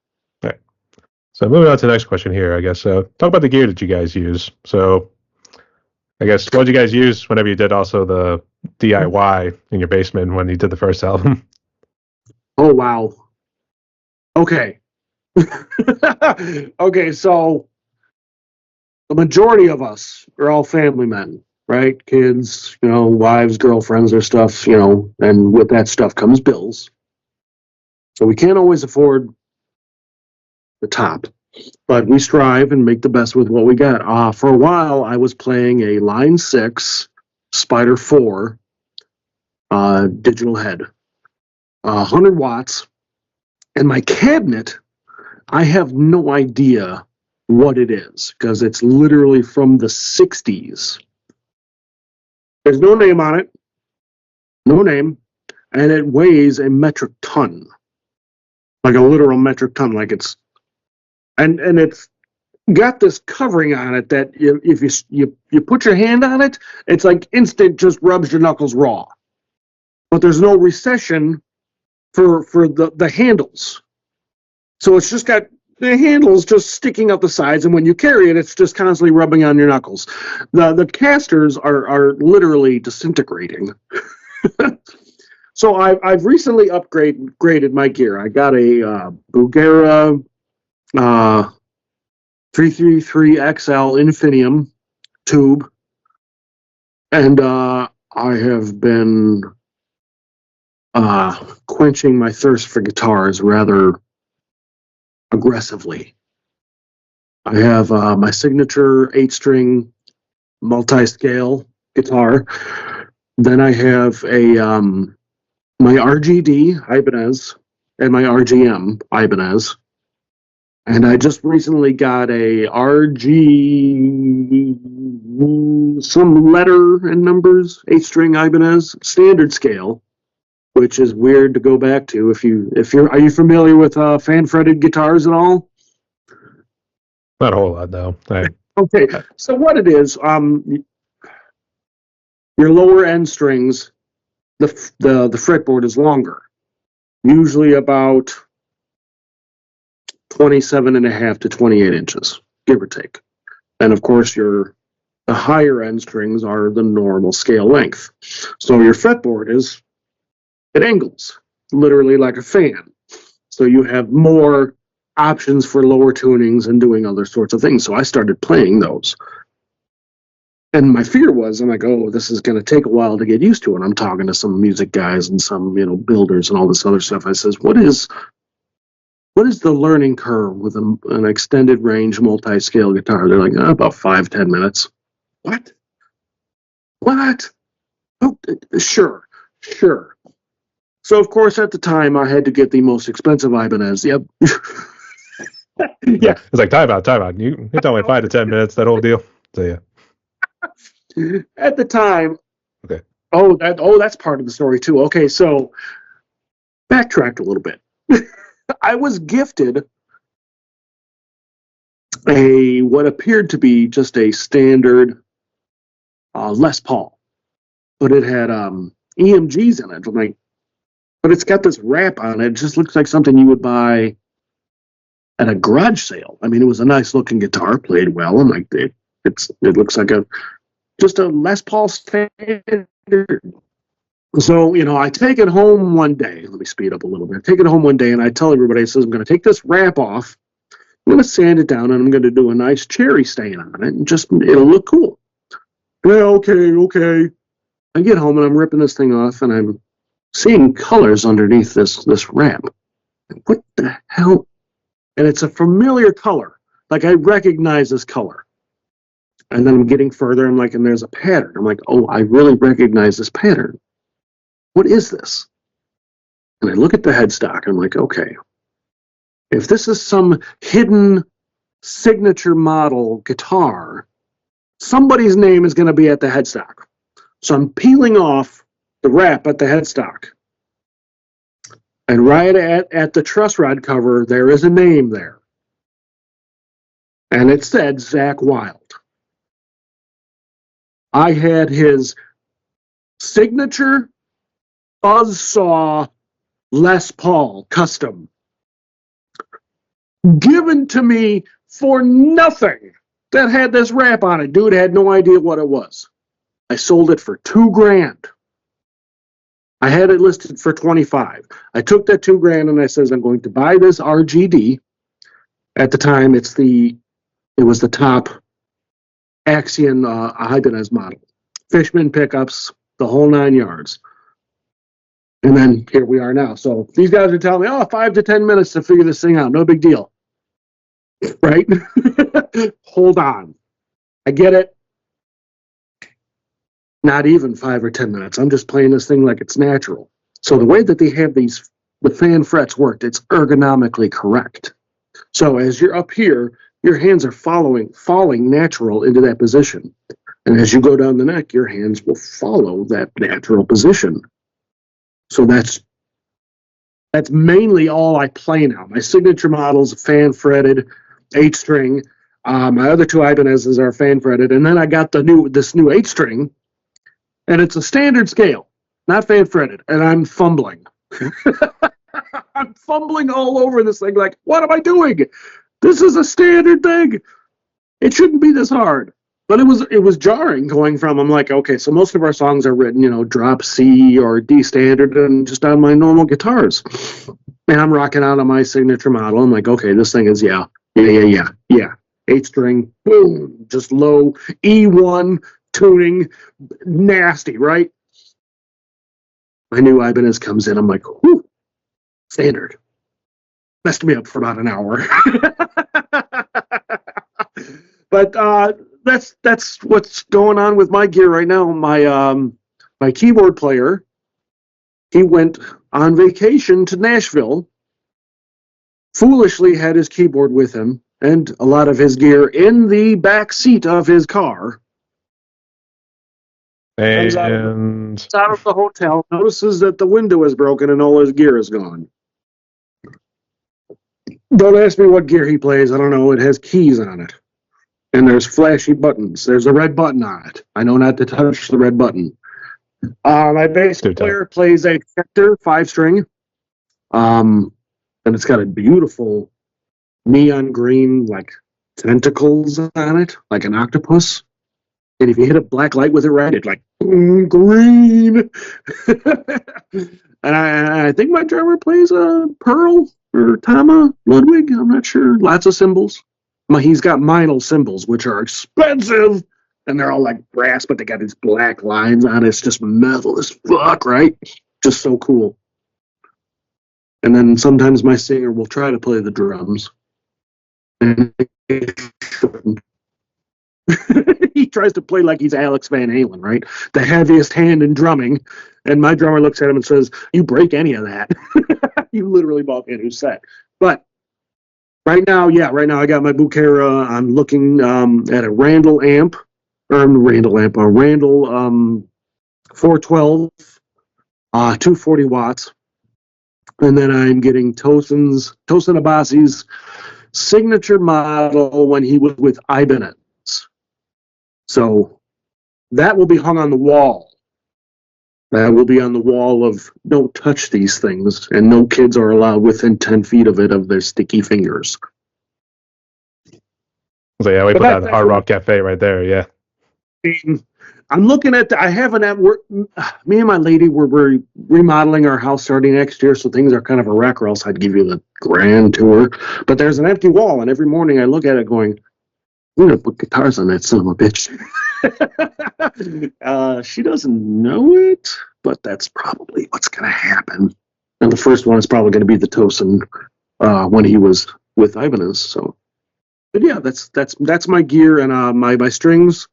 Speaker 1: All right. So moving on to the next question here, I guess. Talk about the gear that you guys use. So I guess what did you guys use whenever you did also the DIY in your basement when you did the first album?
Speaker 2: Oh wow. Okay. Okay, so the majority of us are all family men, right? Kids, wives, girlfriends, or stuff, and with that stuff comes bills. So we can't always afford the top, but we strive and make the best with what we got. For a while, I was playing a Line 6 Spider 4 digital head, 100 watts, and my cabinet, I have no idea what it is because it's literally from the 60s. There's no name on it, no name, and it weighs a metric ton, like a literal metric ton, like it's, and it's got this covering on it that if you put your hand on it, it's like instant, just rubs your knuckles raw. But there's no recession for the handles. So it's just got the handles just sticking out the sides, and when you carry it, it's just constantly rubbing on your knuckles. The casters are literally disintegrating. So I've recently upgraded my gear. I got a Bugera 333XL Infinium tube, and I have been quenching my thirst for guitars rather aggressively. I have my signature 8-string multi-scale guitar. Then I have my RGD Ibanez and my RGM Ibanez. And I just recently got a RG, some letter and numbers, 8-string Ibanez, standard scale, which is weird to go back to. Are you familiar with fan-fretted guitars at all?
Speaker 1: Not a whole lot, no.
Speaker 2: Okay, so what it is, your lower end strings, the fretboard is longer. usually about 27.5 to 28 inches, give or take. And of course, the higher end strings are the normal scale length. So your fretboard is at angles, literally like a fan. So you have more options for lower tunings and doing other sorts of things. So I started playing those. And my fear was, I'm like, oh, this is going to take a while to get used to. And I'm talking to some music guys and some, builders and all this other stuff. I says, what is the learning curve with an extended range multi-scale guitar? They're like, about 5-10 minutes. What? Oh, sure. So, of course, at the time, I had to get the most expensive Ibanez. Yep.
Speaker 1: Yeah. It's like, time out. You tell me 5 to 10 minutes, that whole deal. So, yeah.
Speaker 2: At the time.
Speaker 1: Okay.
Speaker 2: That's part of the story, too. Okay, so backtrack a little bit. I was gifted what appeared to be just a standard Les Paul, but it had EMGs in it. I'm like, but it's got this wrap on it. It just looks like something you would buy at a garage sale. I mean, it was a nice looking guitar, played well. I'm like, it looks like just a Les Paul standard. So, I take it home one day. Let me speed up a little bit. I take it home one day and I tell everybody, I says, I'm going to take this wrap off. I'm going to sand it down and I'm going to do a nice cherry stain on it and it'll look cool. Yeah, okay. I get home and I'm ripping this thing off and I'm seeing colors underneath this wrap. What the hell? And it's a familiar color. Like, I recognize this color. And then I'm getting further. I'm like, and there's a pattern. I'm like, oh, I really recognize this pattern. What is this? And I look at the headstock. I'm like, okay, if this is some hidden signature model guitar, somebody's name is going to be at the headstock. So I'm peeling off the wrap at the headstock. And right at the truss rod cover, there is a name there. And it said Zakk Wylde. I had his signature Buzzsaw Les Paul custom given to me for nothing that had this wrap on it. Dude had no idea what it was. I sold it for $2,000. I had it listed for $25,000. I took that $2,000 and I says, I'm going to buy this RGD. At the time, it was the top Axion Ibanez model. Fishman pickups, the whole 9 yards. And then here we are now. So these guys are telling me, 5 to 10 minutes to figure this thing out. No big deal. Right? Hold on. I get it. Not even 5 or 10 minutes. I'm just playing this thing like it's natural. So the way that they have the fan frets worked, it's ergonomically correct. So as you're up here, your hands are falling natural into that position. And as you go down the neck, your hands will follow that natural position. So that's mainly all I play now. My signature model's fan fretted, 8-string. My other two Ibanez's are fan fretted, and then I got this new 8-string, and it's a standard scale, not fan fretted, and I'm fumbling. I'm fumbling all over this thing. Like, what am I doing? This is a standard thing. It shouldn't be this hard. But it was jarring going from, I'm like, okay, so most of our songs are written, drop C or D standard and just on my normal guitars. And I'm rocking out on my signature model. I'm like, okay, this thing is, yeah. 8-string, boom, just low, E1 tuning, nasty, right? My new Ibanez comes in. I'm like, whoo, standard. Messed me up for about an hour. But that's what's going on with my gear right now. My keyboard player, he went on vacation to Nashville, foolishly had his keyboard with him and a lot of his gear in the back seat of his car.
Speaker 1: And
Speaker 2: out of the hotel, notices that the window is broken and all his gear is gone. Don't ask me what gear he plays. I don't know. It has keys on it. And there's flashy buttons. There's a red button on it. I know not to touch the red button. My bass player plays a Schecter 5-string. And it's got a beautiful neon green, like tentacles on it, like an octopus. And if you hit a black light with it right, it's like green. And I think my drummer plays a Pearl or Tama Ludwig. I'm not sure. Lots of cymbals. He's got Meinl cymbals, which are expensive. And they're all like brass, but they got these black lines on it. It's just metal as fuck, right? Just so cool. And then sometimes my singer will try to play the drums. And he tries to play like he's Alex Van Halen, right? The heaviest hand in drumming. And my drummer looks at him and says, "You break any of that, you literally bought a new set." But right now I got my Buchera. I'm looking at a Randall amp, a Randall 412, 240 watts. And then I'm getting Tosin Abasi's signature model when he was with Ibanez. So that will be hung on the wall. That will be on the wall of don't touch these things, and no kids are allowed within 10 feet of it of their sticky fingers.
Speaker 1: So yeah, we put that Hard Rock Cafe right there. Yeah.
Speaker 2: I'm looking at I have an at work. Me and my lady we're remodeling our house starting next year, so things are kind of a wreck, or else I'd give you the grand tour. But there's an empty wall, and every morning I look at it going, "I'm gonna put guitars on that son of a bitch." She doesn't know it, but that's probably what's gonna happen. And the first one is probably going to be the Tosin when he was with Ibanez. So, but yeah, that's my gear and my strings.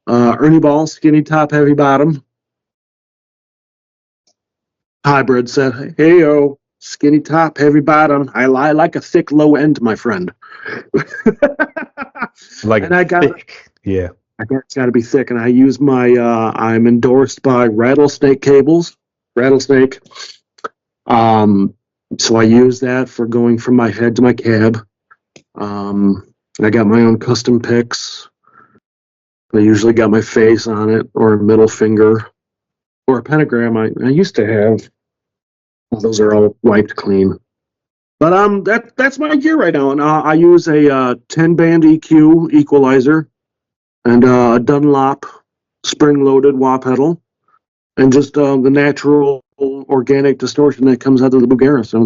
Speaker 2: Ernie Ball, skinny top, heavy bottom. Hybrid said, "Hey yo, skinny top, heavy bottom. I like a thick low end, my friend."
Speaker 1: Like, and I got thick. Yeah.
Speaker 2: I guess it's got to be thick, and I use my. I'm endorsed by Rattlesnake cables. Rattlesnake. So I use that for going from my head to my cab. I got my own custom picks. I usually got my face on it, or a middle finger, or a pentagram. I used to have. Those are all wiped clean. But that's my gear right now, and I use a 10-band EQ equalizer, and a Dunlop spring-loaded wah pedal, and just the natural organic distortion that comes out of the Buchera. So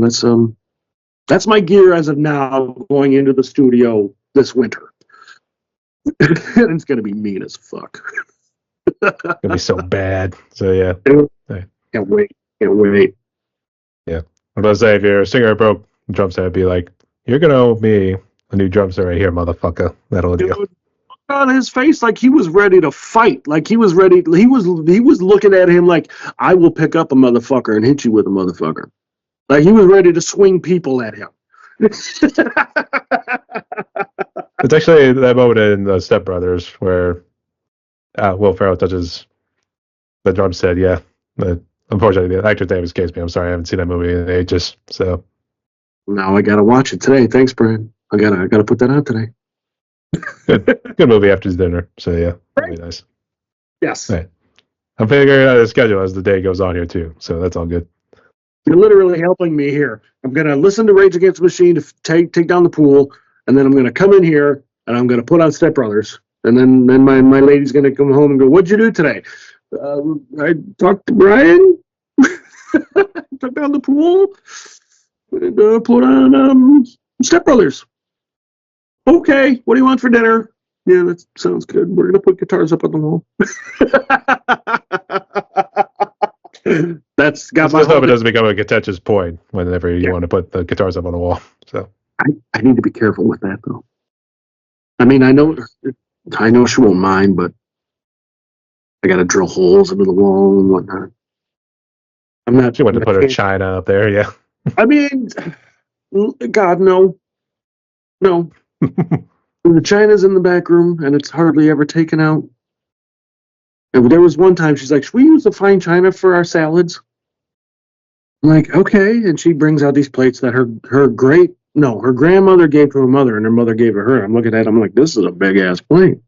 Speaker 2: that's my gear as of now, going into the studio this winter. And it's gonna be mean as fuck.
Speaker 1: It's gonna be so bad. So yeah.
Speaker 2: Can't wait.
Speaker 1: Yeah. I'm about to say, if your singer broke drum set, I'd be like, "You're gonna owe me a new drum set right here, motherfucker." That'll do.
Speaker 2: On his face, like he was ready to fight. Like he was ready. He was looking at him like, "I will pick up a motherfucker and hit you with a motherfucker." Like he was ready to swing people at him.
Speaker 1: It's actually that moment in the Step Brothers where Will Ferrell touches the drum set. Yeah, unfortunately, the actor's name escapes me. I'm sorry, I haven't seen that movie in ages. So
Speaker 2: now I gotta watch it today. Thanks, Brend. I gotta put that out today.
Speaker 1: Good movie after dinner. So yeah, really nice.
Speaker 2: Yes.
Speaker 1: Right. I'm figuring out the schedule as the day goes on here too. So that's all good.
Speaker 2: You're literally helping me here. I'm gonna listen to Rage Against the Machine to take down the pool, and then I'm gonna come in here and I'm gonna put on Step Brothers, and then my lady's gonna come home and go, "What'd you do today?" I talked to Brian, took down the pool, and put on Step Brothers. Okay, what do you want for dinner? Yeah, that sounds good. We're gonna put guitars up on the wall. That's got
Speaker 1: my. Hope it doesn't become a contentious point whenever you want to put the guitars up on the wall. So
Speaker 2: I need to be careful with that, though. I mean, I know she won't mind, but I got to drill holes into the wall and whatnot. I'm not.
Speaker 1: She wanted to put her china up there, yeah.
Speaker 2: I mean, God, no. The china's in the back room, and it's hardly ever taken out. And there was one time she's like, "Should we use the fine china for our salads?" I'm like, "Okay." And she brings out these plates that her grandmother gave to her mother, and her mother gave to her. I'm looking at it, I'm like, "This is a big ass plate."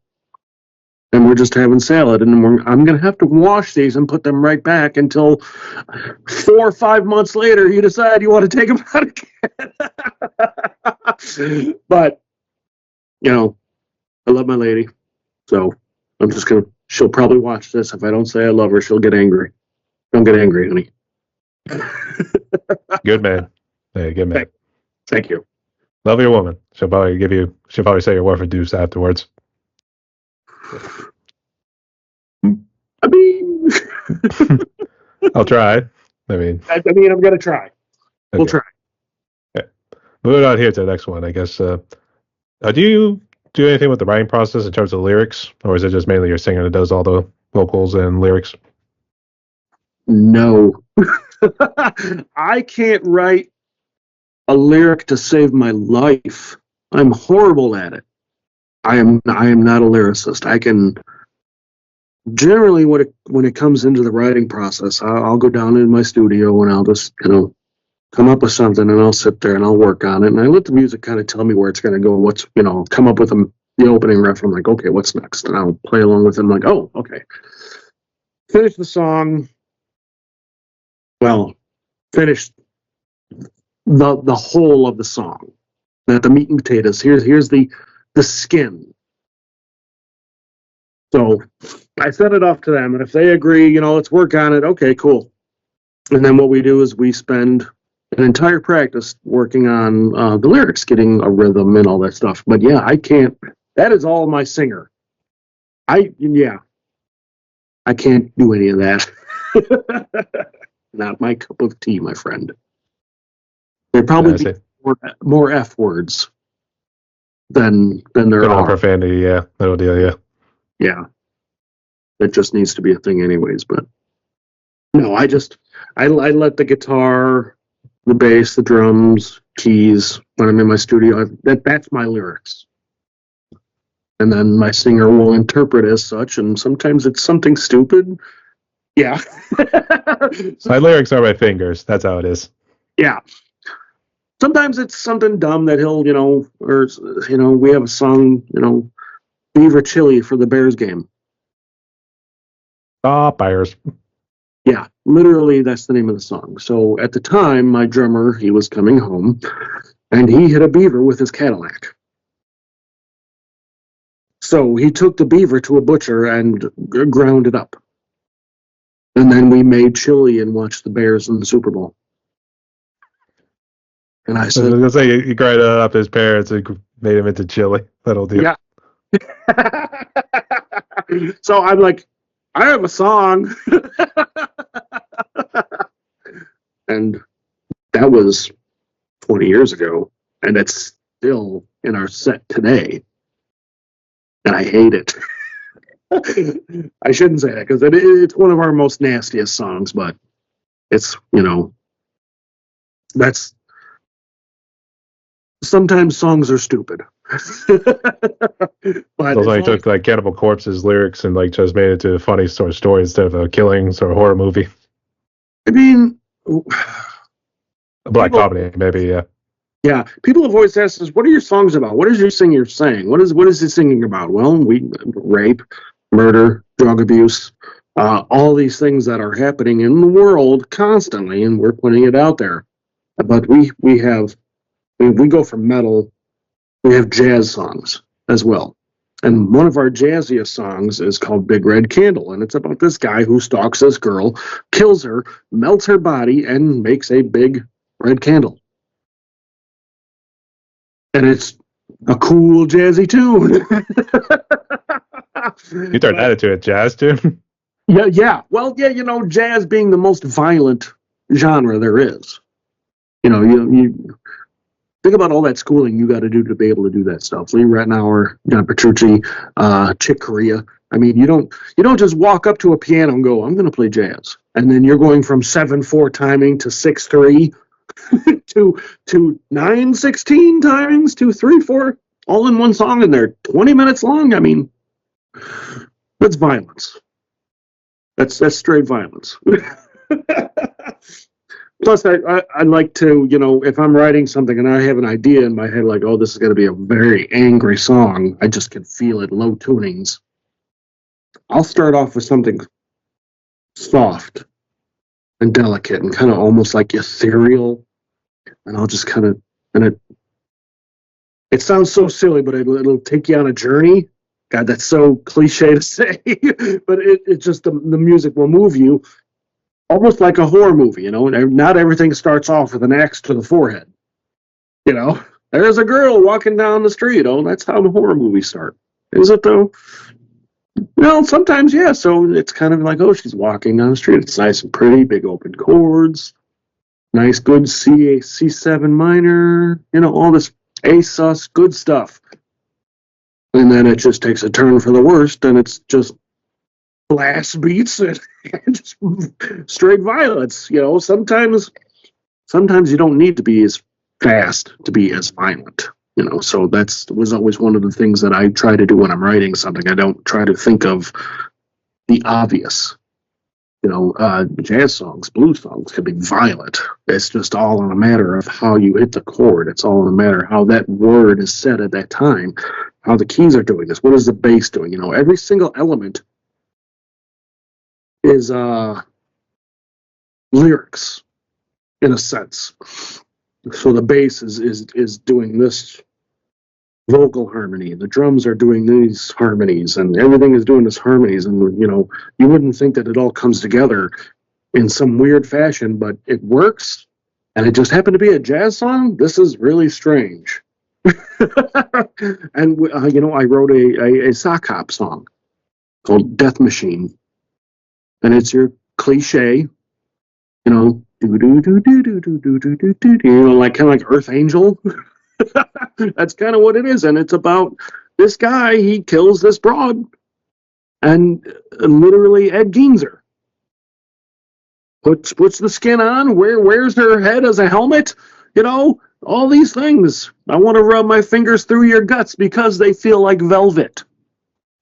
Speaker 2: and we're just having salad, and I'm going to have to wash these and put them right back until 4 or 5 months later you decide you want to take them out again. But, I love my lady, so I'm just going to, she'll probably watch this. If I don't say I love her, she'll get angry. Don't get angry, honey.
Speaker 1: Good man. Hey, good man.
Speaker 2: Thank you.
Speaker 1: Love your woman. She'll probably say your word for deuce afterwards.
Speaker 2: I mean,
Speaker 1: I'll try. I'm
Speaker 2: going to try. Okay. We'll try.
Speaker 1: Okay. Moving on here to the next one, I guess. Do you do anything with the writing process in terms of lyrics, or is it just mainly your singer that does all the vocals and lyrics?
Speaker 2: No. I can't write a lyric to save my life. I'm horrible at it. I am not a lyricist. I can generally, when it comes into the writing process, I'll go down in my studio and I'll just come up with something, and I'll sit there and I'll work on it, and I let the music kind of tell me where it's going to go. What's come up with the opening riff. I'm like, okay, what's next? And I'll play along with it. I'm like, oh, okay. Finish the song. Well, finish the whole of the song. Not the meat and potatoes. Here's the skin. So I send it off to them, and if they agree, let's work on it. Okay, cool. And then what we do is we spend an entire practice working on the lyrics, getting a rhythm and all that stuff. But yeah, I can't. That is all my singer. I can't do any of that. Not my cup of tea, my friend. There probably be more F words than there are.
Speaker 1: Profanity, yeah. That'll deal, yeah.
Speaker 2: Yeah. That just needs to be a thing anyways, but no, I let the guitar, the bass, the drums, keys, when I'm in my studio, that's my lyrics. And then my singer will interpret as such, and sometimes it's something stupid. Yeah.
Speaker 1: My lyrics are my fingers. That's how it is.
Speaker 2: Yeah. Sometimes it's something dumb that he'll, we have a song, Beaver Chili for the Bears game.
Speaker 1: Bears.
Speaker 2: Yeah, literally that's the name of the song. So at the time, my drummer, he was coming home, and he hit a beaver with his Cadillac. So he took the beaver to a butcher and ground it up. And then we made chili and watched the Bears in the Super Bowl. And I said,
Speaker 1: I was going to say, you grinded up his parents and made him into chili. That'll do.
Speaker 2: Yeah. So I'm like, I have a song. And that was 20 years ago. And it's still in our set today. And I hate it. I shouldn't say that because it's one of our most nastiest songs, but it's, that's sometimes songs are stupid. But
Speaker 1: those like took like Cannibal Corpse's lyrics and like just made it into a funny sort of story instead of a killing sort of horror movie.
Speaker 2: I mean,
Speaker 1: a black comedy, maybe, yeah.
Speaker 2: Yeah, people have always asked us, "What are your songs about? What is your singer saying? What is he singing about?" Well, rape, murder, drug abuse, all these things that are happening in the world constantly, and we're putting it out there. But we go from metal, we have jazz songs as well. And one of our jazziest songs is called Big Red Candle, and it's about this guy who stalks this girl, kills her, melts her body, and makes a big red candle. And it's a cool jazzy tune.
Speaker 1: You turned that into a jazz tune?
Speaker 2: Yeah. Well, yeah, jazz being the most violent genre there is. You think about all that schooling you got to do to be able to do that stuff. Lee Rettenauer, John Petrucci, Chick Corea. I mean, you don't just walk up to a piano and go, "I'm going to play jazz," and then you're going from 7/4 timing to 6/3 to 9/16 timings to 3/4, all in one song, and they're 20 minutes long. I mean, that's violence. That's straight violence. Plus, I like to, if I'm writing something and I have an idea in my head, like, oh, this is going to be a very angry song, I just can feel it, low tunings. I'll start off with something soft and delicate and kind of almost like ethereal, and I'll just kind of, and it sounds so silly, but it'll take you on a journey. God, that's so cliche to say, but it just, the music will move you almost like a horror movie, you know. And not everything starts off with an axe to the forehead, you know. There's a girl walking down the street. Oh, that's how the horror movies start. Is it though? Well, sometimes, yeah. So it's kind of like, oh, she's walking down the street. It's nice and pretty, big open chords, nice, good C7 minor, you know, all this A sus, good stuff. And then it just takes a turn for the worst, and it's just blast beats and just straight violence. You know, sometimes you don't need to be as fast to be as violent. You know, so was always one of the things that I try to do when I'm writing something. I don't try to think of the obvious. You know, jazz songs, blues songs can be violent. It's just all in a matter of how you hit the chord. It's all in a matter of how that word is said at that time, how the keys are doing this. What is the bass doing? You know, every single element is lyrics in a sense. So the bass is doing this vocal harmony, the drums are doing these harmonies, and everything is doing this harmonies. And you know, you wouldn't think that it all comes together in some weird fashion, but it works. And it just happened to be a jazz song. This is really strange. And you know, I wrote a sock hop song called Death Machine, and it's your cliche, you know, do do do do do do do do do do, you know, like kind of like Earth Angel. That's kind of what it is, and it's about this guy. He kills this broad, and literally Ed Geins her. Puts the skin on. Wears her head as a helmet. You know, all these things. I want to rub my fingers through your guts because they feel like velvet.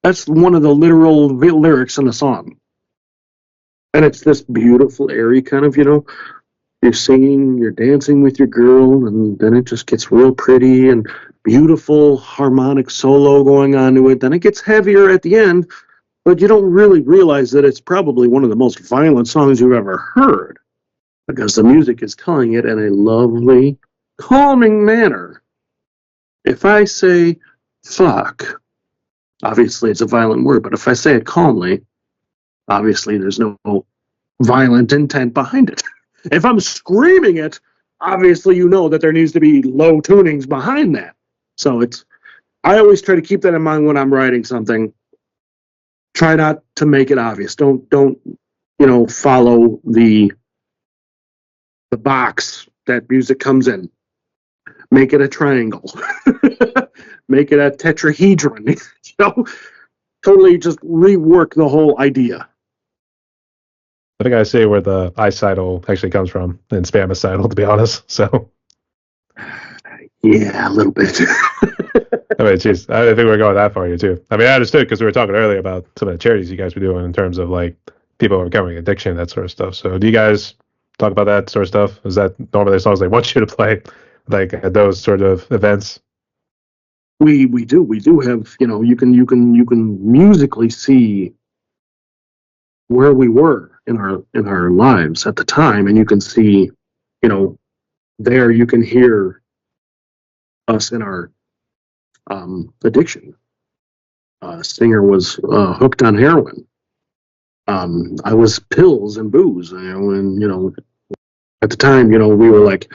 Speaker 2: That's one of the literal lyrics in the song. And it's this beautiful, airy kind of, you know, you're singing, you're dancing with your girl, and then it just gets real pretty and beautiful harmonic solo going on to it. Then it gets heavier at the end, but you don't really realize that it's probably one of the most violent songs you've ever heard because the music is telling it in a lovely, calming manner. If I say fuck, obviously it's a violent word, but if I say it calmly, obviously there's no violent intent behind it. If I'm screaming it, obviously you know that there needs to be low tunings behind that. So I always try to keep that in mind when I'm writing something. Try not to make it obvious. Don't you know, follow the box that music comes in. Make it a triangle. Make it a tetrahedron. You know, totally just rework the whole idea.
Speaker 1: I think I see where the icidal actually comes from in Spamicidal, to be honest. So,
Speaker 2: yeah, a little bit.
Speaker 1: I mean, geez, I didn't think we were going that far here, too. I mean, I understood because we were talking earlier about some of the charities you guys were doing in terms of like people overcoming addiction, that sort of stuff. So, do you guys talk about that sort of stuff? Is that normally the songs they want you to play, like at those sort of events?
Speaker 2: We do have, you know, you can musically see where we were in our lives at the time, and you can see, you know, there you can hear us in our addiction. Stinger was hooked on heroin. I was pills and booze, you know, and you know, at the time, you know, we were like,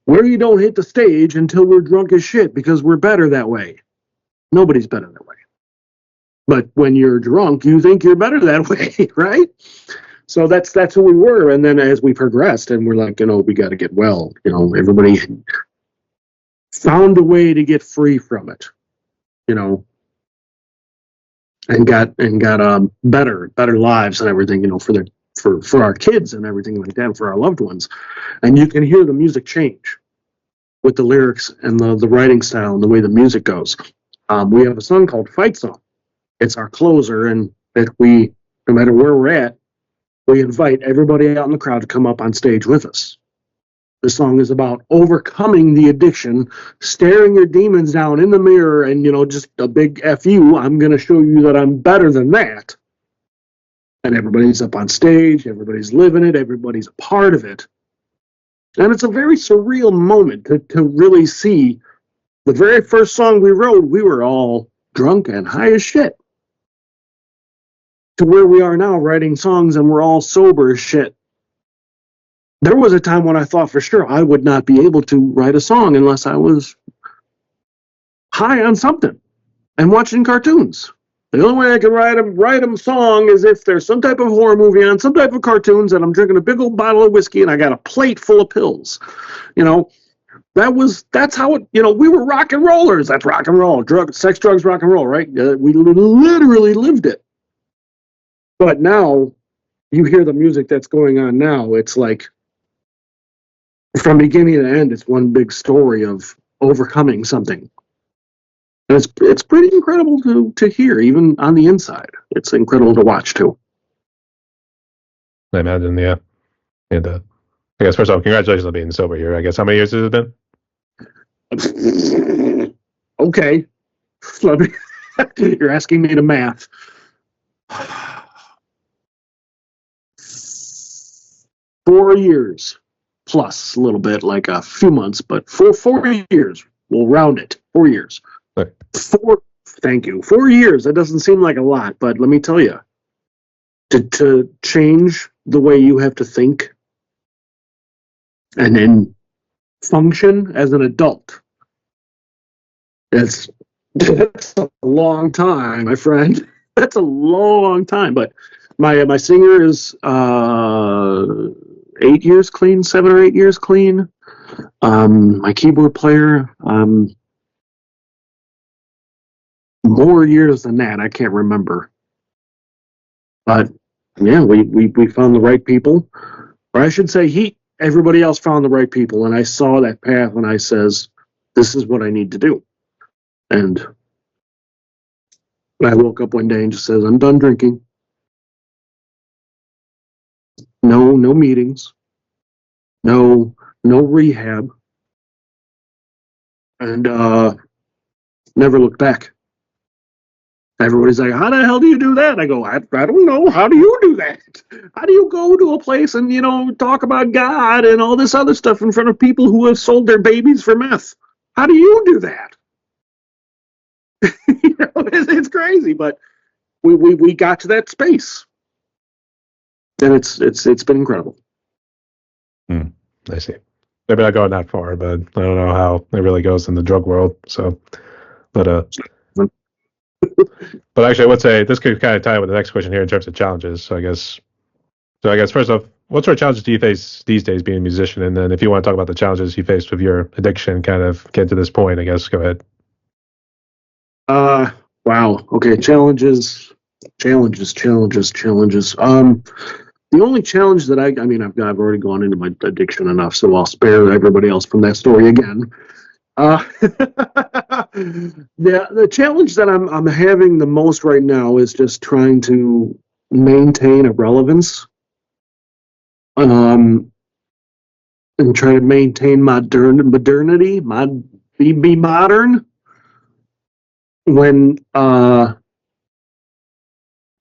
Speaker 2: we don't hit the stage until we're drunk as shit because we're better that way. Nobody's better that way. But when you're drunk, you think you're better that way, right? So that's who we were. And then as we progressed, and we're like, you know, we got to get well. You know, everybody found a way to get free from it, you know, and got better lives and everything, you know, for our kids and everything like that, for our loved ones. And you can hear the music change with the lyrics and the writing style and the way the music goes. We have a song called Fight Song. It's our closer, and that we, no matter where we're at, we invite everybody out in the crowd to come up on stage with us. The song is about overcoming the addiction, staring your demons down in the mirror, and, you know, just a big F you. I'm going to show you that I'm better than that. And everybody's up on stage, everybody's living it, everybody's a part of it. And it's a very surreal moment to really see the very first song we wrote, we were all drunk and high as shit. To where we are now writing songs and we're all sober as shit. There was a time when I thought for sure I would not be able to write a song unless I was high on something and watching cartoons. The only way I can write a song is if there's some type of horror movie on, some type of cartoons, and I'm drinking a big old bottle of whiskey and I got a plate full of pills. You know, that's how it, you know, we were rock and rollers. That's rock and roll. Sex, drugs, rock and roll, right? We literally lived it. But now, you hear the music that's going on now, it's like, from beginning to end, it's one big story of overcoming something. And it's pretty incredible to hear, even on the inside. It's incredible to watch, too.
Speaker 1: I imagine, yeah. And I guess, first off, congratulations on being sober here. I guess, how many years has it been?
Speaker 2: Okay. You're asking me to math. 4 years plus a little bit, like a few months, but 4 years. We'll round it. 4 years.
Speaker 1: Okay.
Speaker 2: Thank you. 4 years. That doesn't seem like a lot, but let me tell you, to change the way you have to think and then function as an adult, that's a long time, my friend. That's a long time. But my singer is 8 years clean, 7 or 8 years clean. My keyboard player, more years than that. I can't remember. But yeah, we found the right people. Or I should say everybody else found the right people. And I saw that path and I says, this is what I need to do. And I woke up one day and just says, I'm done drinking. No meetings. No rehab. And never looked back. Everybody's like, how the hell do you do that? I go, I don't know. How do you do that? How do you go to a place and, talk about God and all this other stuff in front of people who have sold their babies for meth? How do you do that? It's crazy, but we got to that space. And it's been incredible.
Speaker 1: I see. Maybe not going that far, but I don't know how it really goes in the drug world. So, but actually, I would say this could kind of tie with the next question here in terms of challenges. So I guess first off, what sort of challenges do you face these days being a musician? And then if you want to talk about the challenges you faced with your addiction, kind of get to this point, I guess, go ahead.
Speaker 2: Wow. Okay. Challenges. The only challenge that I've already gone into my addiction enough, so I'll spare everybody else from that story again. The challenge that I'm having the most right now is just trying to maintain a relevance, and try to maintain modernity, be modern when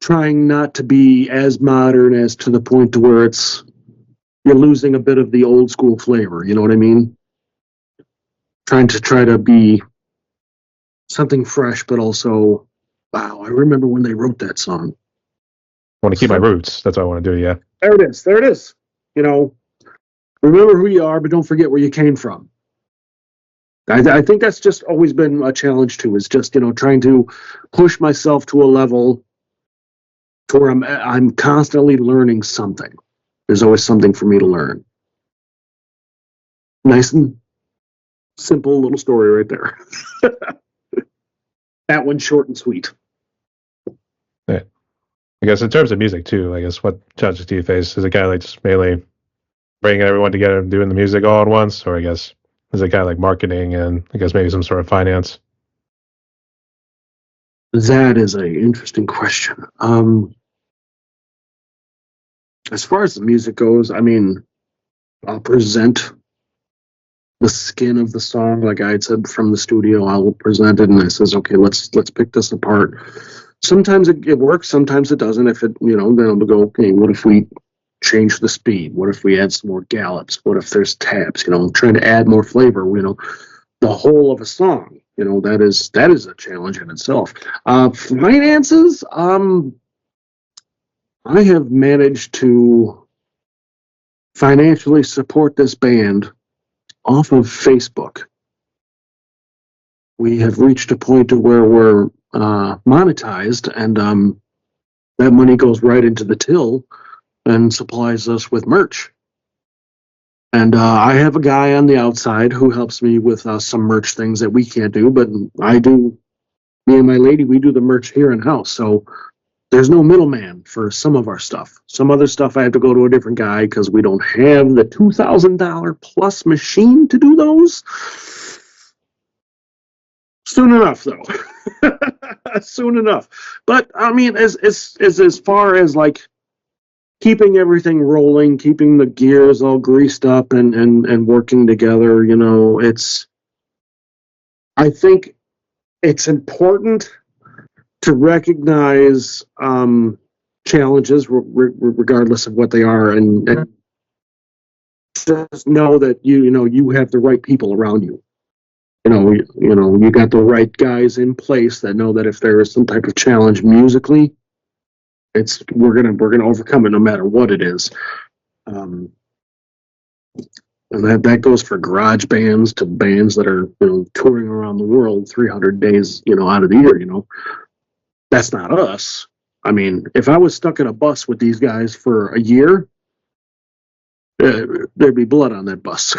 Speaker 2: trying not to be as modern as to the point to where you're losing a bit of the old school flavor. You know what I mean? Try to be something fresh, but also, wow, I remember when they wrote that song.
Speaker 1: I want to keep my roots. That's what I want to do. Yeah.
Speaker 2: There it is. Remember who you are, but don't forget where you came from. I think that's just always been a challenge too, is just, trying to push myself to a level to where I'm constantly learning something. There's always something for me to learn. Nice and simple little story right there. That one's short and sweet.
Speaker 1: Yeah. I guess in terms of music too, I guess what challenges do you face? Is it kind of like just mainly bringing everyone together and doing the music all at once? Or I guess is it kind of like marketing and I guess maybe some sort of finance?
Speaker 2: That is an interesting question. As far as the music goes, I'll present the skin of the song, like I had said from the studio. I will present it, and I says, okay, let's pick this apart. sometimes it works, sometimes it doesn't. If it, then I'll go, okay, what if we change the speed? What if we add some more gallops? What if there's tabs? Trying to add more flavor. The whole of a song. That is a challenge in itself. Finances. I have managed to financially support this band off of Facebook. We have reached a point to where we're monetized, and that money goes right into the till and supplies us with merch. And I have a guy on the outside who helps me with some merch things that we can't do, but I do. Me and my lady, we do the merch here in house. So there's no middleman for some of our stuff. Some other stuff I have to go to a different guy because we don't have the $2,000 plus machine to do those. Soon enough, though. Soon enough. But I mean, as far as like keeping everything rolling, keeping the gears all greased up and working together, I think it's important to recognize challenges regardless of what they are, and just know that you have the right people around you. You got the right guys in place that know that if there is some type of challenge musically, we're gonna overcome it no matter what it is. And that goes for garage bands to bands that are touring around the world 300 days out of the year. That's not us. I mean, if I was stuck in a bus with these guys for a year, there'd be blood on that bus.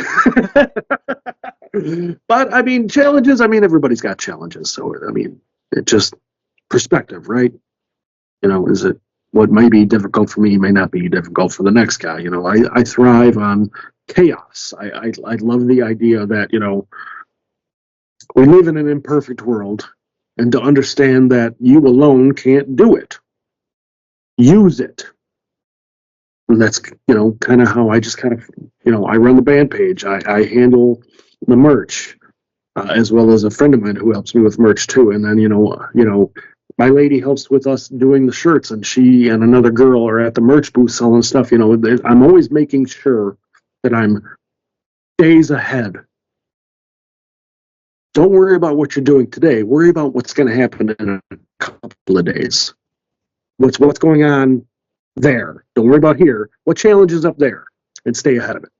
Speaker 2: But I mean, challenges. I mean, everybody's got challenges. So I mean, it's just perspective, right? Is it what may be difficult for me may not be difficult for the next guy. I thrive on chaos. I love the idea that we live in an imperfect world, and to understand that you alone can't do it. Use it. And that's kind of how I just kind of I run the band page. I handle the merch, as well as a friend of mine who helps me with merch too. And then my lady helps with us doing the shirts, and she and another girl are at the merch booth selling stuff. I'm always making sure that I'm days ahead. Don't worry about what you're doing today. Worry about what's going to happen in a couple of days. What's going on there? Don't worry about here. What challenge is up there? And stay ahead of it.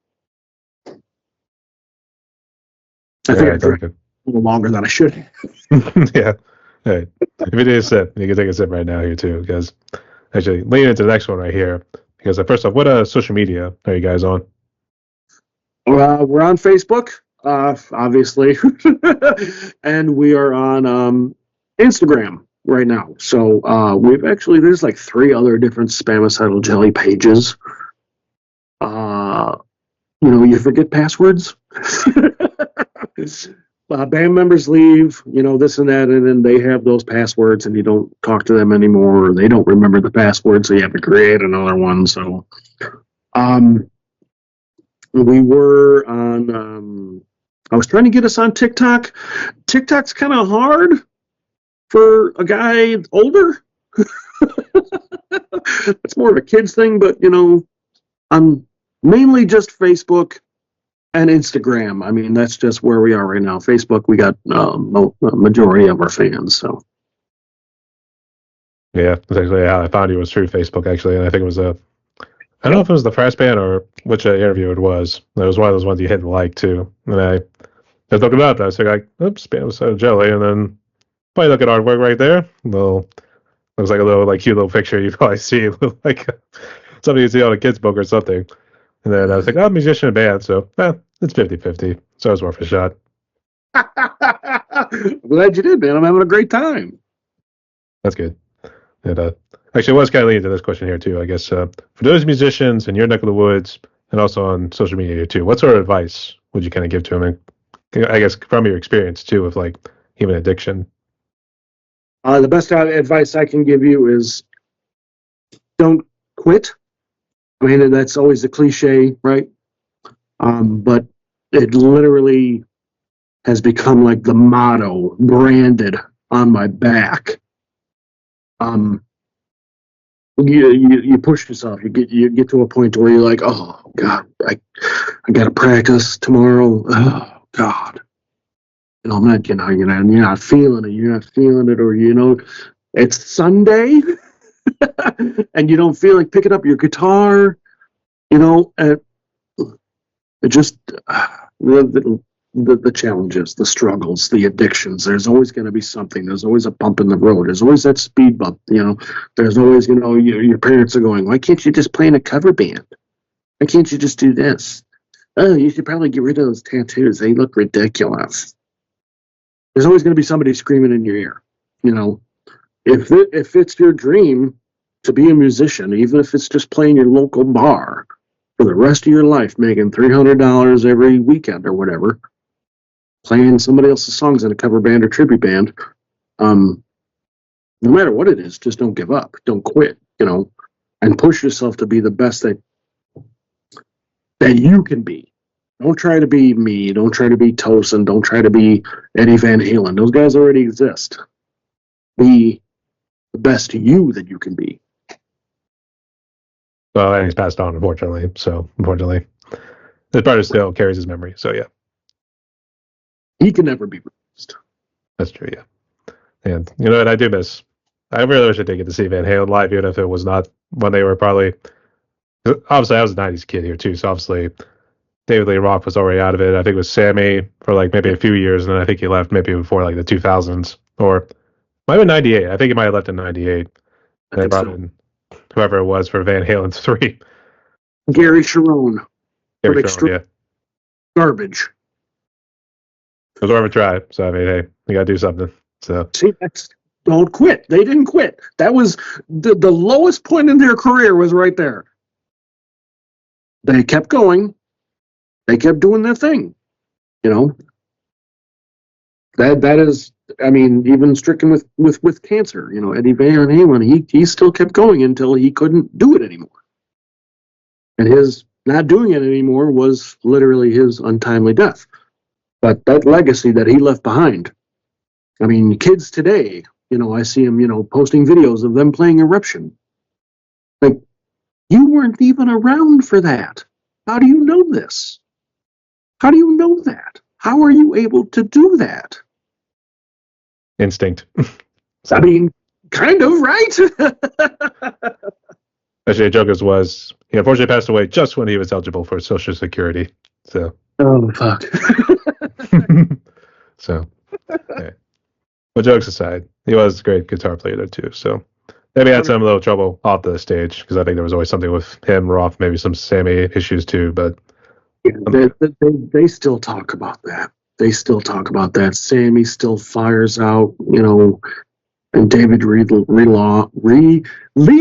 Speaker 2: I think I drank a little longer than I should have.
Speaker 1: Yeah. Hey, if you need a sip, you can take a sip right now here too, because actually leading into the next one right here. Because first off, what social media are you guys on?
Speaker 2: We're on Facebook, obviously, and we are on Instagram right now. So there's like 3 other different Spamicidal jelly pages. You forget passwords. Band members leave, this and that, and then they have those passwords, and you don't talk to them anymore, or they don't remember the password, so you have to create another one. So, we were on. I was trying to get us on TikTok. TikTok's kind of hard for a guy older. It's more of a kid's thing, but I'm mainly just Facebook and Instagram. I mean, that's just where we are right now. Facebook, we got a majority of our fans. So,
Speaker 1: yeah, that's actually how I found you was through Facebook, actually, and I think it was I don't know if it was the first band or which interview it was. It was one of those ones you hit like too, and I was looking at that. I was like, oops, Spamicidal jelly, and then probably look at artwork right there. Looks like a little cute little picture you probably see, like something you see on a kid's book or something. And then I was like, I'm a musician in a band, so it's 50-50. So it was worth a shot.
Speaker 2: Glad you did, man. I'm having a great time.
Speaker 1: That's good. And actually, I was kind of leading to this question here, too. I guess for those musicians in your neck of the woods and also on social media here, too, what sort of advice would you kind of give to them? And I guess from your experience, too, with even addiction.
Speaker 2: The best advice I can give you is don't quit. I mean, that's always a cliche, right? But it literally has become like the motto branded on my back. You push yourself. You get to a point where you're like, oh God, I got to practice tomorrow. Oh God, I'm not, you're not feeling it. You're not feeling it, or it's Sunday, and you don't feel like picking up your guitar. And it just the challenges, the struggles, the addictions. There's always going to be something. There's always a bump in the road. There's always that speed bump. There's always, your parents are going, why can't you just play in a cover band? Why can't you just do this? Oh, you should probably get rid of those tattoos. They look ridiculous. There's always going to be somebody screaming in your ear. If it's your dream to be a musician, even if it's just playing your local bar for the rest of your life, making $300 every weekend or whatever, playing somebody else's songs in a cover band or tribute band, no matter what it is, just don't give up. Don't quit, and push yourself to be the best that you can be. Don't try to be me. Don't try to be Tosin. Don't try to be Eddie Van Halen. Those guys already exist. Be the best you that you can be.
Speaker 1: Well, and he's passed on, unfortunately. So, unfortunately, his brother still carries his memory. So, yeah.
Speaker 2: He can never be replaced.
Speaker 1: That's true, yeah. And, what I do miss? I really wish I did get to see Van Halen live, even if it was not when they were probably... Obviously, I was a 90s kid here, too, so obviously David Lee Roth was already out of it. I think it was Sammy for, maybe a few years, and then I think he left maybe before, the 2000s. Or might have been 98. I think he might have left in 98. And they brought in whoever it was for Van Halen 3.
Speaker 2: Gary Sharon.
Speaker 1: Gary Sharon, yeah.
Speaker 2: Garbage.
Speaker 1: It was worth a try. So, I mean, hey, you got to do something. So,
Speaker 2: see, don't quit. They didn't quit. That was the lowest point in their career was right there. They kept going. They kept doing their thing. That is, I mean, even stricken with cancer. Eddie Van Halen, he still kept going until he couldn't do it anymore. And his not doing it anymore was literally his untimely death. But that legacy that he left behind, I mean, kids today, I see them, posting videos of them playing Eruption. Like, you weren't even around for that. How do you know this? How do you know that? How are you able to do that?
Speaker 1: Instinct.
Speaker 2: I mean, kind of, right?
Speaker 1: Actually, the joke was, he unfortunately passed away just when he was eligible for Social Security. So.
Speaker 2: Oh, fuck.
Speaker 1: So, yeah. But jokes aside, he was a great guitar player there too. So maybe he had some little trouble off the stage because I think there was always something with him, Roth, maybe some Sammy issues too. But
Speaker 2: yeah, they still talk about that. They still talk about that. Sammy still fires out, and David Lee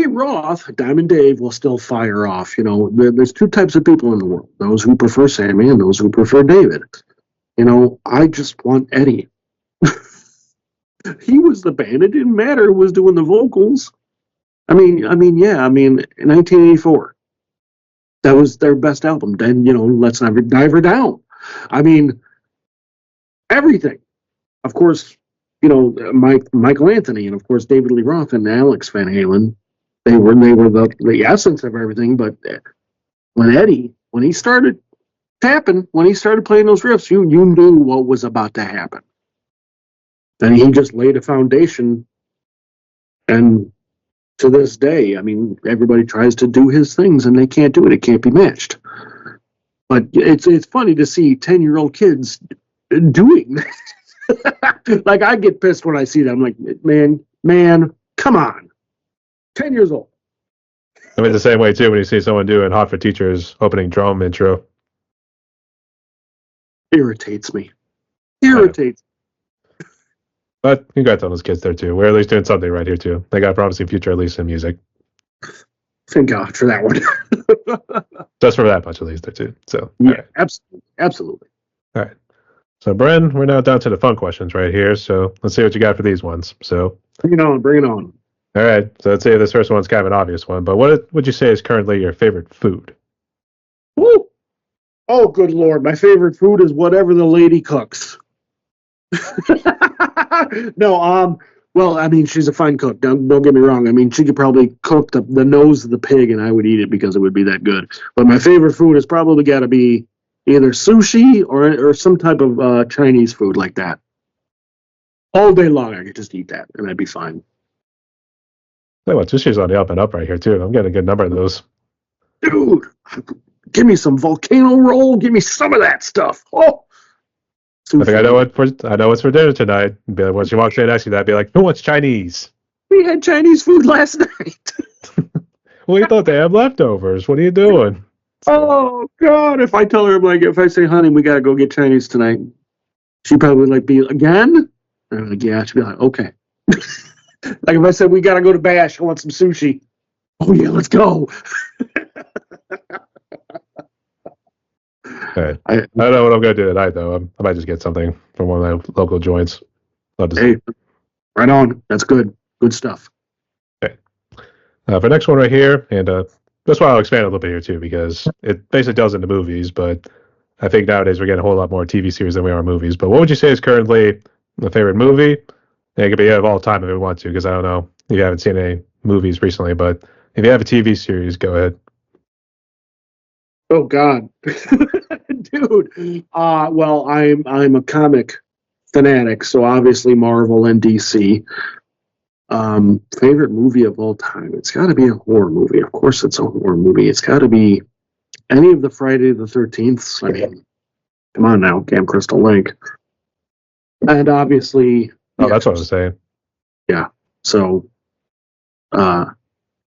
Speaker 2: Roth, Diamond Dave, will still fire off. There's two types of people in the world: those who prefer Sammy and those who prefer David. I just want Eddie. He was the band. It didn't matter who was doing the vocals. I mean, yeah. In 1984, that was their best album. Then, Let's Never Dive Her Down. I mean, everything. Of course, Michael Anthony and of course David Lee Roth and Alex Van Halen. They were the essence of everything. But when Eddie, when he started tapping, when he started playing those riffs, you knew what was about to happen. And he just laid a foundation. And to this day, I mean, everybody tries to do his things and they can't do it. It can't be matched. But it's funny to see 10-year-old kids doing that. Like, I get pissed when I see that. I'm like, man, come on. 10 years old.
Speaker 1: I mean, the same way, too, when you see someone doing Hot for Teachers opening drum intro.
Speaker 2: Irritates me. Irritates.
Speaker 1: But congrats on those kids there, too. We're at least doing something right here, too. They got a promising future, at least in music.
Speaker 2: Thank God for that one.
Speaker 1: Just for that much, at least, there, too. So,
Speaker 2: yeah, right. Absolutely.
Speaker 1: All right. So, Brend, we're now down to the fun questions right here. So, let's see what you got for these ones. So,
Speaker 2: bring it on.
Speaker 1: All right. So, let's say this first one's kind of an obvious one, but what would you say is currently your favorite food?
Speaker 2: Woo! Oh, good Lord. My favorite food is whatever the lady cooks. No, Well, I mean, she's a fine cook. Don't get me wrong. I mean, she could probably cook the nose of the pig, and I would eat it because it would be that good. But my favorite food has probably got to be either sushi or some type of Chinese food like that. All day long, I could just eat that, and I'd be fine.
Speaker 1: Hey, well, sushi's on the up and up right here too. I'm getting a good number of those.
Speaker 2: Dude, give me some volcano roll. Give me some of that stuff. Oh,
Speaker 1: I think I know what's for dinner tonight. Be like, when she walks in next to you, I'd be like, "Who wants Chinese?"
Speaker 2: We had Chinese food last night.
Speaker 1: Well, you thought they have leftovers. What are you doing?
Speaker 2: Oh God! If I tell her, like, if I say, "Honey, we gotta go get Chinese tonight," she'd probably like be again. And I'm like, yeah. She'd be like, okay. Like if I said we gotta go to Bash, I want some sushi. Oh yeah, let's go.
Speaker 1: Okay. I don't know what I'm gonna do tonight though. I might just get something from one of my local joints.
Speaker 2: Hey, right on. That's good. Good stuff.
Speaker 1: Okay. For next one right here, and that's why I'll expand a little bit here too, because it basically does in the movies, but I think nowadays we're getting a whole lot more TV series than we are movies. But what would you say is currently the favorite movie? And it could be of all time if we want to, because I don't know if you haven't seen any movies recently, but if you have a TV series, go ahead.
Speaker 2: Oh God, dude. Well, I'm a comic fanatic, so obviously Marvel and DC. Favorite movie of all time? It's got to be a horror movie. Of course, it's a horror movie. It's got to be any of the Friday the 13th. I mean, come on now, Camp Crystal Lake, and obviously.
Speaker 1: Oh, that's what I was saying.
Speaker 2: Yeah. So, I'll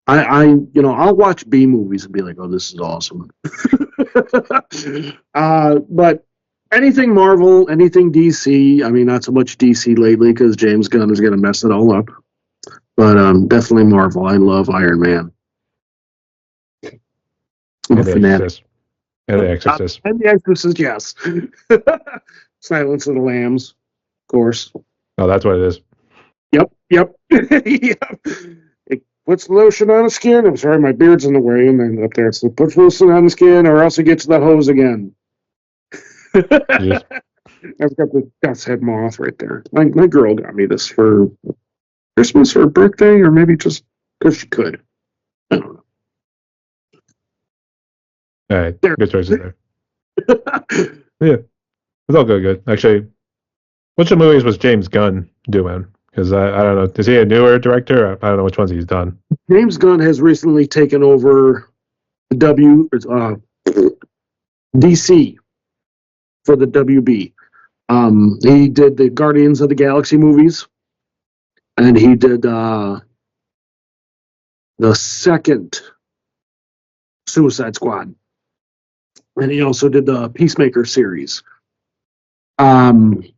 Speaker 2: watch B movies and be like, oh, this is awesome. But anything Marvel, anything DC, I mean, not so much DC lately because James Gunn is going to mess it all up. But definitely Marvel. I love Iron Man. I'm a fanatic.
Speaker 1: And The Exorcist.
Speaker 2: And The Exorcist, yes. Silence of the Lambs, of course.
Speaker 1: Oh, that's what it is.
Speaker 2: Yep. Yep. It puts lotion on the skin. I'm sorry, my beard's in the way, and then up there. So puts lotion on the skin, or else it gets the hose again. I've got the Death's Head moth right there. My girl got me this for Christmas or birthday, or maybe just because she could. I don't know.
Speaker 1: All right, good choices there. Yeah, it's all good. Actually, which of the movies was James Gunn doing? Because I don't know. Is he a newer director? I don't know which ones he's done.
Speaker 2: James Gunn has recently taken over the DC for the WB. He did the Guardians of the Galaxy movies, and he did the second Suicide Squad, and he also did the Peacemaker series.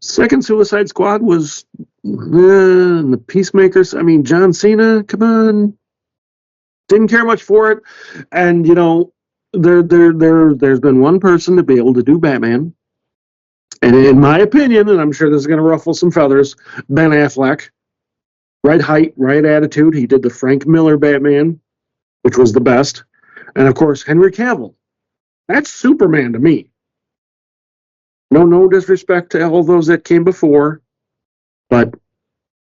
Speaker 2: Second Suicide Squad was the Peacemakers. I mean, John Cena, come on, didn't care much for it. And there's been one person to be able to do Batman, and in my opinion, and I'm sure this is going to ruffle some feathers, Ben Affleck. Right height, right attitude. He did the Frank Miller Batman, which was the best, and of course Henry Cavill. That's Superman to me. No disrespect to all those that came before, but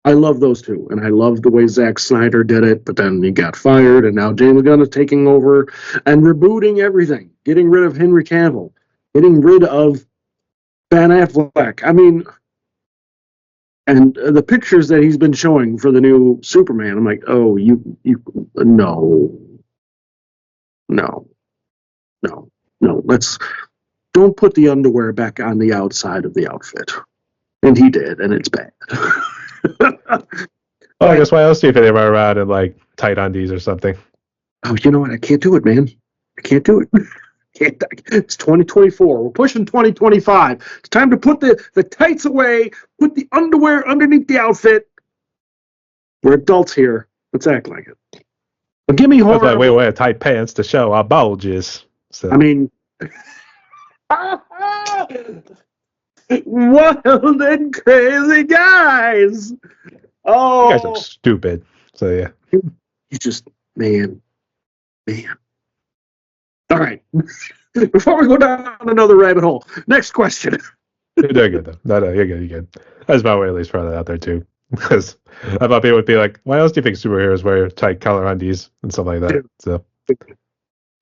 Speaker 2: I love those two, and I love the way Zack Snyder did it, but then he got fired, and now James Gunn is taking over and rebooting everything, getting rid of Henry Cavill, getting rid of Ben Affleck. I mean, and the pictures that he's been showing for the new Superman, I'm like, oh, no. Don't put the underwear back on the outside of the outfit. And he did, and it's bad.
Speaker 1: I guess why else do you think they run around in like tight undies or something?
Speaker 2: Oh, you know what? I can't do it, man. I can't do it. It's 2024. We're pushing 2025. It's time to put the tights away, put the underwear underneath the outfit. We're adults here. Let's act like it. But give me horror.
Speaker 1: That's why we wear tight pants to show our bulges. So.
Speaker 2: I mean, wild and crazy guys. Oh,
Speaker 1: you guys are stupid. So yeah,
Speaker 2: you just man. All right. Before we go down another rabbit hole, next question.
Speaker 1: You're doing good though. No, you're good. That's my way at least for that out there too. Because I thought people would be like, why else do you think superheroes wear tight collar undies and stuff like that? So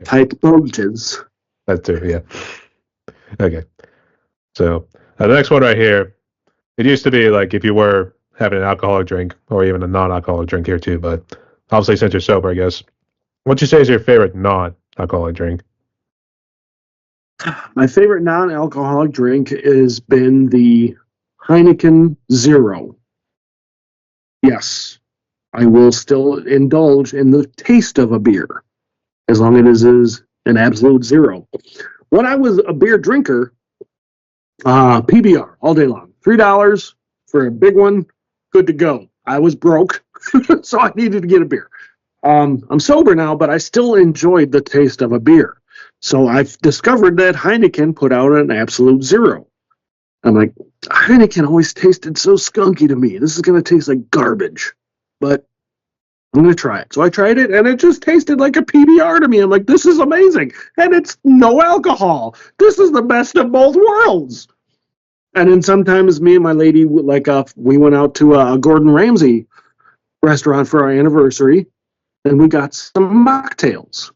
Speaker 2: Tight bulges.
Speaker 1: that too, yeah. Okay. So the next one right here, it used to be like if you were having an alcoholic drink or even a non-alcoholic drink here too, but obviously since you're sober, I guess. What'd you say is your favorite non-alcoholic drink?
Speaker 2: My favorite non-alcoholic drink has been the Heineken Zero. Yes, I will still indulge in the taste of a beer as long as it is an absolute zero. When I was a beer drinker, PBR all day long, $3 for a big one, good to go. I was broke, so I needed to get a beer. I'm sober now, but I still enjoyed the taste of a beer. So I've discovered that Heineken put out an absolute zero. I'm like, Heineken always tasted so skunky to me. This is going to taste like garbage, but I'm going to try it. So I tried it, and it just tasted like a PBR to me. I'm like, this is amazing. And it's no alcohol. This is the best of both worlds. And then sometimes me and my lady, we went out to a Gordon Ramsay restaurant for our anniversary, and we got some mocktails.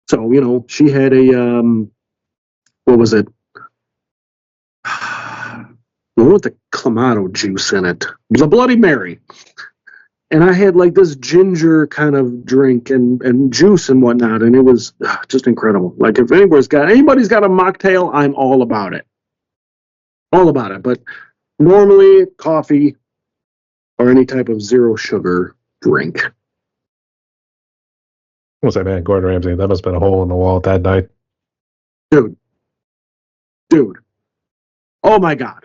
Speaker 2: So, she had a, what was it? One with the Clamato juice in it. It was a Bloody Mary. And I had like this ginger kind of drink and juice and whatnot, and it was just incredible. Like if anybody's got a mocktail, I'm all about it. All about it. But normally coffee or any type of zero sugar drink.
Speaker 1: What's that, man? Gordon Ramsay. That must have been a hole in the wall that night.
Speaker 2: Dude. Oh my God.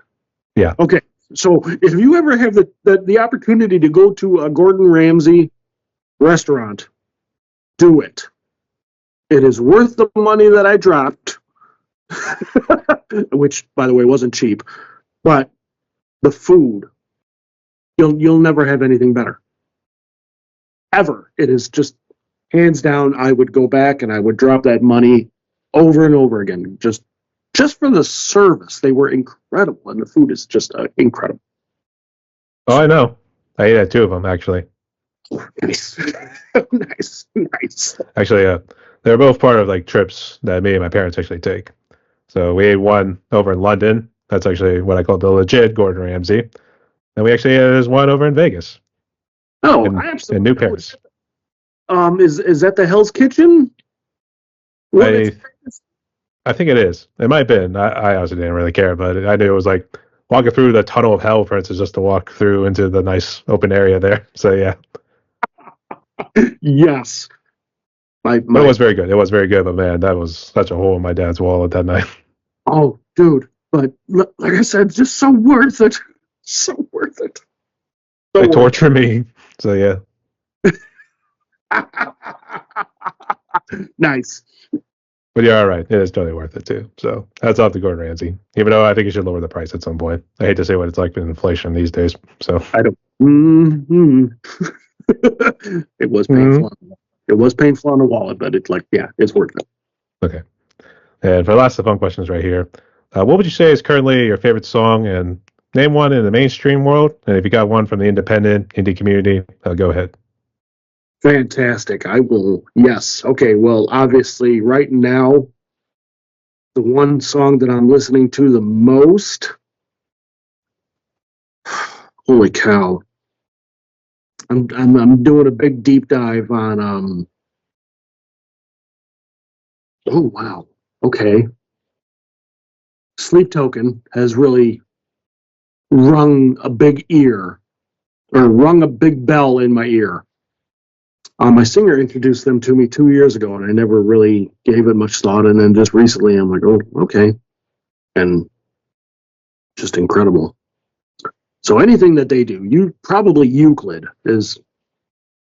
Speaker 1: Yeah.
Speaker 2: Okay. So if you ever have the opportunity to go to a Gordon Ramsay restaurant, do it. It is worth the money that I dropped, which, by the way, wasn't cheap. But the food, you'll never have anything better. Ever. It is just hands down. I would go back and I would drop that money over and over again. Just for the service, they were incredible, and the food is just incredible.
Speaker 1: Oh, I know. I ate at two of them actually.
Speaker 2: Nice, nice.
Speaker 1: Actually, they're both part of like trips that me and my parents actually take. So we ate one over in London. That's actually what I call the legit Gordon Ramsay. And we actually ate one over in Vegas.
Speaker 2: Oh,
Speaker 1: in New Paris.
Speaker 2: Is that the Hell's Kitchen?
Speaker 1: I think it is. It might have been. I honestly didn't really care, but I knew it was like walking through the tunnel of hell, for instance, just to walk through into the nice open area there. So yeah.
Speaker 2: Yes.
Speaker 1: But it was very good. It was very good, but man, that was such a hole in my dad's wallet that night.
Speaker 2: Oh, dude. But like I said, just so worth it. So worth it.
Speaker 1: They torture me. So yeah.
Speaker 2: Nice.
Speaker 1: But you're all right. It is totally worth it too. So that's off to Gordon Ramsay. Even though I think you should lower the price at some point. I hate to say what it's like with inflation these days. So
Speaker 2: I don't. Mm-hmm. It was painful. Mm-hmm. It was painful on the wallet, but it's like, yeah, it's worth it.
Speaker 1: Okay. And for the last of the fun questions right here, what would you say is currently your favorite song? And name one in the mainstream world. And if you got one from the independent indie community, go ahead.
Speaker 2: Fantastic. I will. Yes. Okay. Well, obviously, right now, the one song that I'm listening to the most. Holy cow! I'm doing a big deep dive on. Oh wow. Okay. Sleep Token has really rung a big bell in my ear. My singer introduced them to me 2 years ago, and I never really gave it much thought. And then just recently, I'm like, oh, okay. And just incredible. So anything that they do, probably Euclid is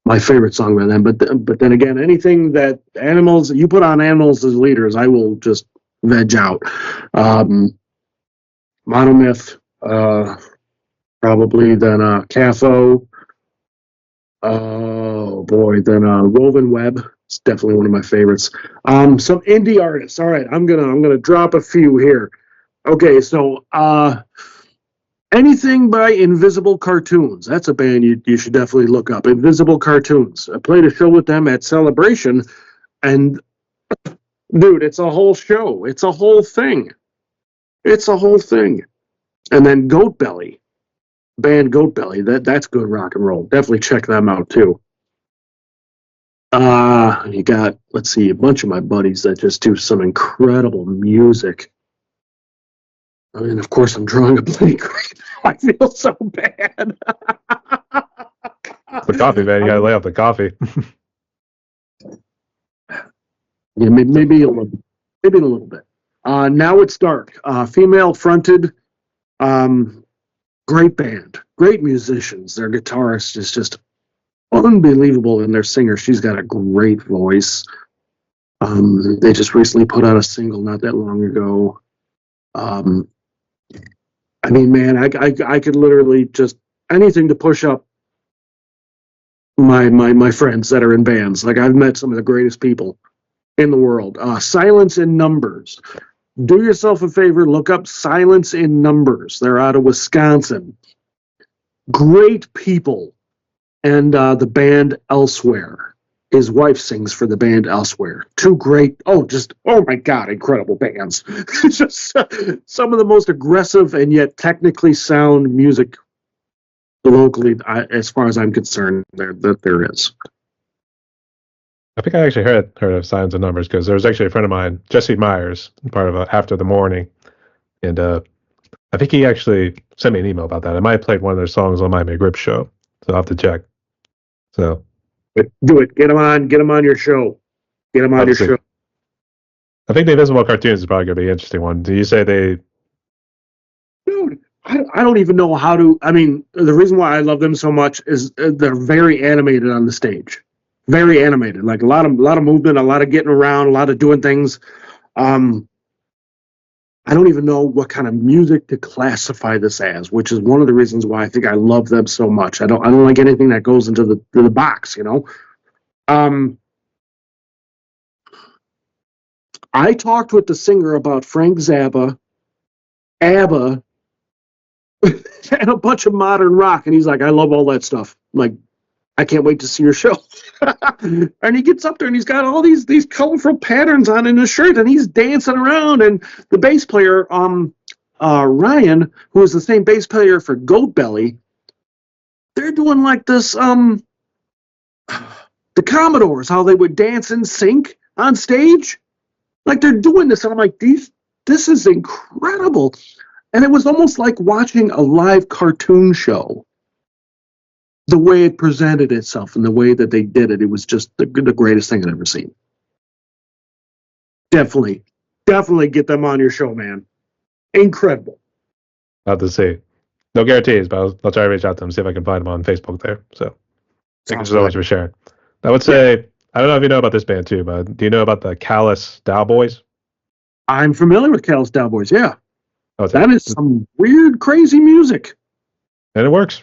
Speaker 2: my favorite song by them. But then again, anything that you put on animals as leaders, I will just veg out. Monomyth, probably, then Catho. Oh boy, then Woven Web. It's definitely one of my favorites. Some indie artists. All right, I'm gonna drop a few here. Okay, so Anything by Invisible Cartoons. That's a band you should definitely look up. Invisible Cartoons. I played a show with them at Celebration, and dude, it's a whole show. It's a whole thing. It's a whole thing. And then Goat Belly, band Goat Belly. That's good rock and roll. Definitely check them out too. You got, let's see, a bunch of my buddies that just do some incredible music. I mean, of course, I'm drawing a blank right now. I feel so bad.
Speaker 1: The coffee, man. You gotta lay off the coffee.
Speaker 2: Yeah, maybe a little, maybe in a little bit. Now It's Dark. Female fronted, great band, great musicians. Their guitarist is just unbelievable, and their singer, she's got a great voice. They just recently put out a single not that long ago. I mean, man, I could literally just anything to push up my friends that are in bands. Like, I've met some of the greatest people in the world. Silence in Numbers. Do yourself a favor, look up Silence in Numbers. They're out of Wisconsin. Great people. And the band Elsewhere. His wife sings for the band Elsewhere. Two great, oh my God, incredible bands. Just some of the most aggressive and yet technically sound music locally, as far as I'm concerned, that there is.
Speaker 1: I think I actually heard of Signs and Numbers because there was actually a friend of mine, Jesse Myers, part of After the Morning, and I think he actually sent me an email about that. I might have played one of their songs on my McGrip show, so I'll have to check. So,
Speaker 2: do it. Get them on your show. Get them on your show.
Speaker 1: I think the Invisible Cartoons is probably going to be an interesting one. Do you say they?
Speaker 2: Dude, I don't even know how to. I mean, the reason why I love them so much is they're very animated on the stage. Very animated, like a lot of movement, a lot of getting around, a lot of doing things. I don't even know what kind of music to classify this as, which is one of the reasons why I think I love them so much. I don't like anything that goes into the box, you know. I talked with the singer about Frank Zappa, ABBA, and a bunch of modern rock, and he's like, I love all that stuff. I'm like, I can't wait to see your show. And he gets up there and he's got all these colorful patterns on in his shirt, and he's dancing around. And the bass player, Ryan, who is the same bass player for Goat Belly, they're doing like this, the Commodores, how they would dance in sync on stage. Like, they're doing this, and I'm like, this is incredible. And it was almost like watching a live cartoon show. The way it presented itself and the way that they did it, it was just the greatest thing I've ever seen. Definitely get them on your show, man. Incredible.
Speaker 1: I'll have to see. No guarantees, but I'll try to reach out to them, see if I can find them on Facebook there. So thank you so much for sharing. I would say, I don't know if you know about this band too, but do you know about the Callous Boys?
Speaker 2: I'm familiar with Callous Boys, yeah.
Speaker 1: Oh,
Speaker 2: that is some weird, crazy music.
Speaker 1: And it works.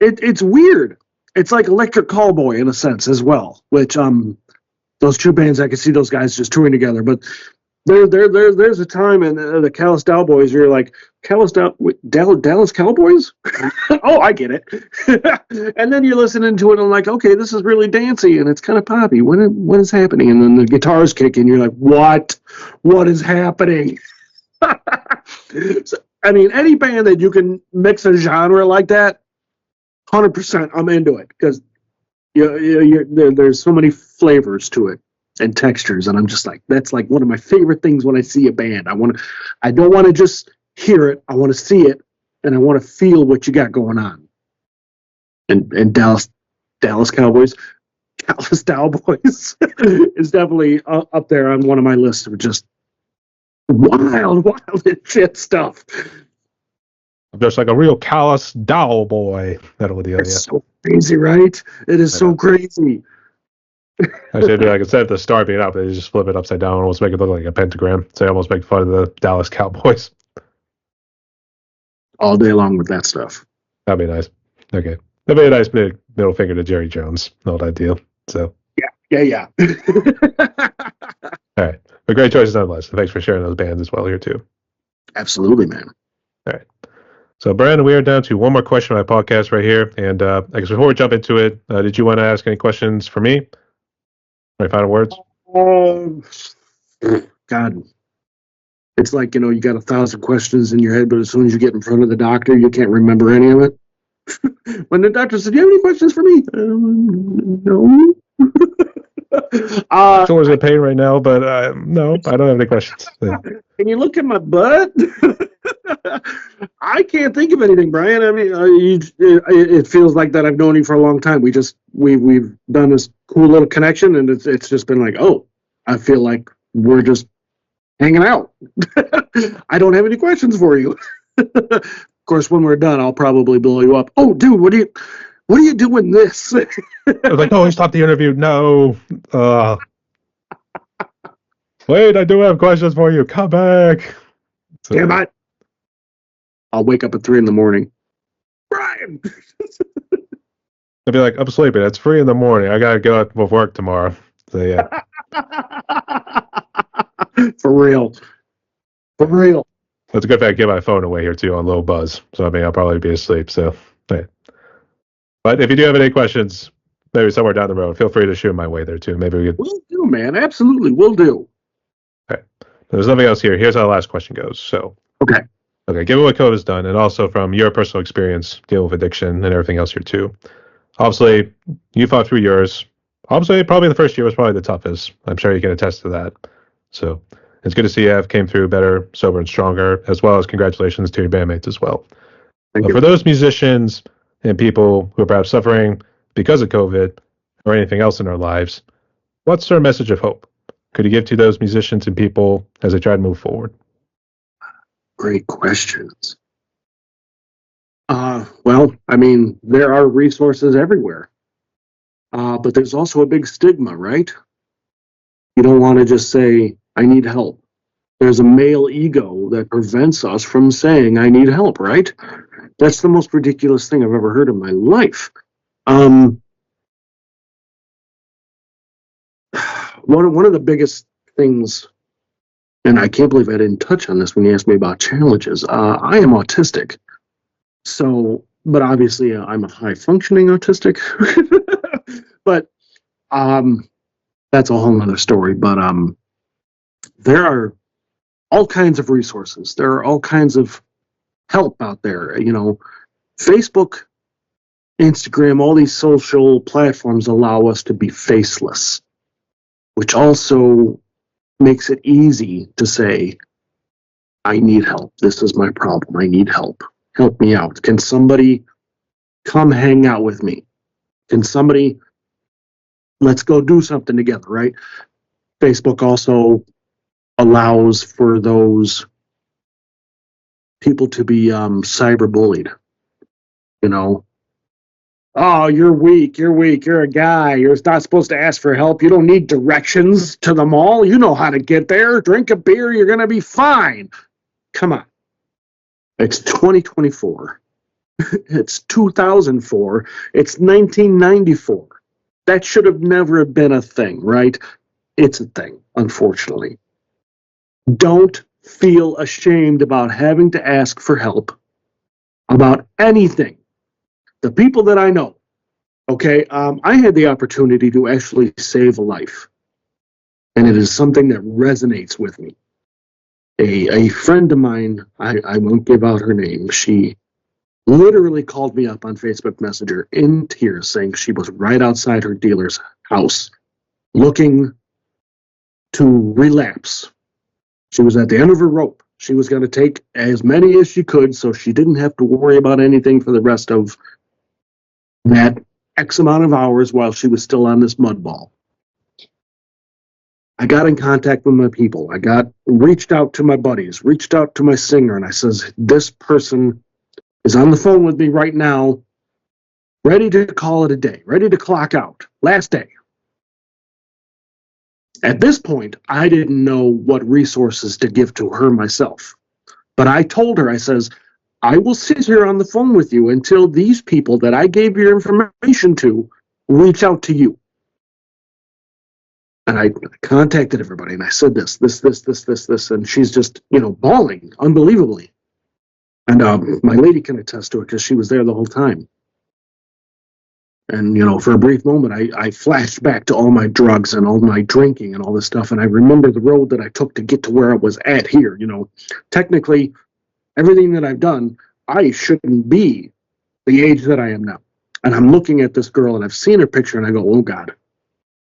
Speaker 2: It's weird. It's like Electric Callboy in a sense as well, which those two bands, I could see those guys just touring together. But there's a time in the Callous Boys you're like, Dallas Cowboys? Oh, I get it. And then you're listening to it and like, okay, this is really dancey and it's kind of poppy. What is happening? And then the guitars kick in. You're like, what is happening? So, I mean, any band that you can mix a genre like that, 100%, I'm into it because there's so many flavors to it and textures, and I'm just like, that's like one of my favorite things when I see a band. I don't want to just hear it. I want to see it, and I want to feel what you got going on. And Dallas Cowboys, Dallas Cowboys is definitely up there on one of my lists of just wild and shit stuff.
Speaker 1: Just like a real callous doll boy. That'll deal.
Speaker 2: It's so crazy, right? It is so crazy.
Speaker 1: Actually, like instead of the star being up, they just flip it upside down and almost make it look like a pentagram. So they almost make fun of the Dallas Cowboys.
Speaker 2: All day long with that stuff.
Speaker 1: That'd be nice. Okay. That'd be a nice big middle finger to Jerry Jones. All that deal. So
Speaker 2: Yeah.
Speaker 1: All right. But great choices nonetheless. Thanks for sharing those bands as well here too.
Speaker 2: Absolutely, man.
Speaker 1: All right. So, Brandon, we are down to one more question on my podcast right here. And I guess before we jump into it, did you want to ask any questions for me? Any final words?
Speaker 2: Um, God, it's like, you got 1,000 questions in your head, but as soon as you get in front of the doctor, you can't remember any of it. When the doctor said, "Do you have any questions for me?" No.
Speaker 1: I'm sure in pain right now, but no, I don't have any questions.
Speaker 2: Can you look at my butt? I can't think of anything, Brian. I mean, it feels like that I've known you for a long time. We've done this cool little connection, and it's just been like, oh, I feel like we're just hanging out. I don't have any questions for you. Of course, when we're done, I'll probably blow you up. Oh, dude, what are you doing this?
Speaker 1: I was like, "Oh, he stopped the interview." No. Wait, I do have questions for you. Come back. So,
Speaker 2: Damn it. I'll wake up at 3 a.m. Brian.
Speaker 1: I'll be like, "I'm sleeping. It's 3 a.m. I gotta go out with work tomorrow." So yeah.
Speaker 2: For real. For real.
Speaker 1: That's a good fact. I get my phone away here too on low buzz. So I mean, I'll probably be asleep. So, yeah. But if you do have any questions, maybe somewhere down the road, feel free to shoot my way there too. Maybe we could.
Speaker 2: Will do, man. Absolutely. Will do.
Speaker 1: Okay. There's nothing else here. Here's how the last question goes. So.
Speaker 2: Okay.
Speaker 1: Okay. Given what COVID has done, and also from your personal experience dealing with addiction and everything else here too. Obviously, you fought through yours. Obviously, probably the first year was probably the toughest. I'm sure you can attest to that. So it's good to see you have came through better, sober, and stronger, as well as congratulations to your bandmates as well.
Speaker 2: Thank
Speaker 1: But
Speaker 2: you.
Speaker 1: for those musicians and people who are perhaps suffering because of COVID or anything else in their lives, what's their message of hope? Could you give to those musicians and people as they try to move forward?
Speaker 2: Great questions. Well, I mean, there are resources everywhere. But there's also a big stigma, right? You don't want to just say, I need help. There's a male ego that prevents us from saying, I need help, right? That's the most ridiculous thing I've ever heard in my life. One of the biggest things, and I can't believe I didn't touch on this when you asked me about challenges. I am autistic. So, but obviously I'm a high functioning autistic. But that's a whole nother story. But there are all kinds of resources. There are all kinds of help out there. Facebook, Instagram, all these social platforms allow us to be faceless, which also makes it easy to say, I need help. This is my problem. I need help. Help me out. Can somebody come hang out with me? Can somebody, let's go do something together, right? Facebook also allows for those people to be cyberbullied. Oh, you're weak. You're a guy. You're not supposed to ask for help. You don't need directions to the mall. You know how to get there. Drink a beer. You're going to be fine. Come on. It's 2024. It's 2004. It's 1994. That should have never been a thing, right? It's a thing, unfortunately. Don't feel ashamed about having to ask for help about anything. The people that I know, okay, I had the opportunity to actually save a life. And it is something that resonates with me. A friend of mine, I won't give out her name, she literally called me up on Facebook Messenger in tears saying she was right outside her dealer's house looking to relapse. She was at the end of her rope. She was going to take as many as she could so she didn't have to worry about anything for the rest of that X amount of hours while she was still on this mud ball. I got in contact with my people. Reached out to my buddies, reached out to my singer, and I says, this person is on the phone with me right now, ready to call it a day, ready to clock out. Last day. At this point, I didn't know what resources to give to her myself. But I told her, I says, I will sit here on the phone with you until these people that I gave your information to reach out to you. And I contacted everybody and I said this, and she's just, bawling unbelievably. And my lady can attest to it because she was there the whole time. And, for a brief moment, I flashed back to all my drugs and all my drinking and all this stuff. And I remember the road that I took to get to where I was at here. Technically, everything that I've done, I shouldn't be the age that I am now. And I'm looking at this girl and I've seen her picture and I go, oh God,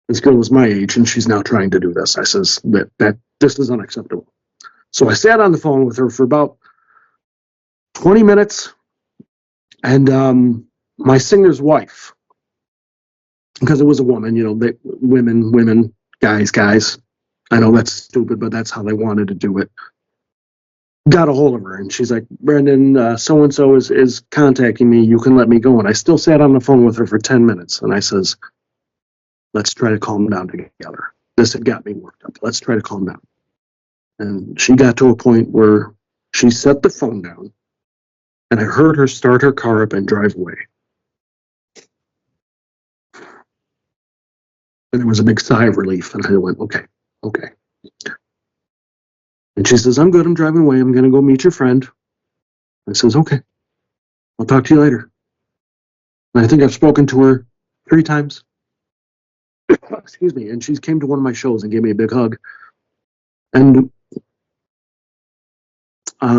Speaker 2: this girl is my age and she's now trying to do this. I says that this is unacceptable. So I sat on the phone with her for about 20 minutes, and my singer's wife, because it was a woman, women, guys. I know that's stupid, but that's how they wanted to do it. Got a hold of her, and she's like, Brendan, so-and-so is contacting me. You can let me go. And I still sat on the phone with her for 10 minutes, and I says, let's try to calm down together. This had got me worked up. Let's try to calm down. And she got to a point where she set the phone down, and I heard her start her car up and drive away. And there was a big sigh of relief, and I went, okay. And she says, I'm good, I'm driving away, I'm going to go meet your friend. I says, okay, I'll talk to you later. And I think I've spoken to her 3 times. Excuse me. And she came to one of my shows and gave me a big hug. And I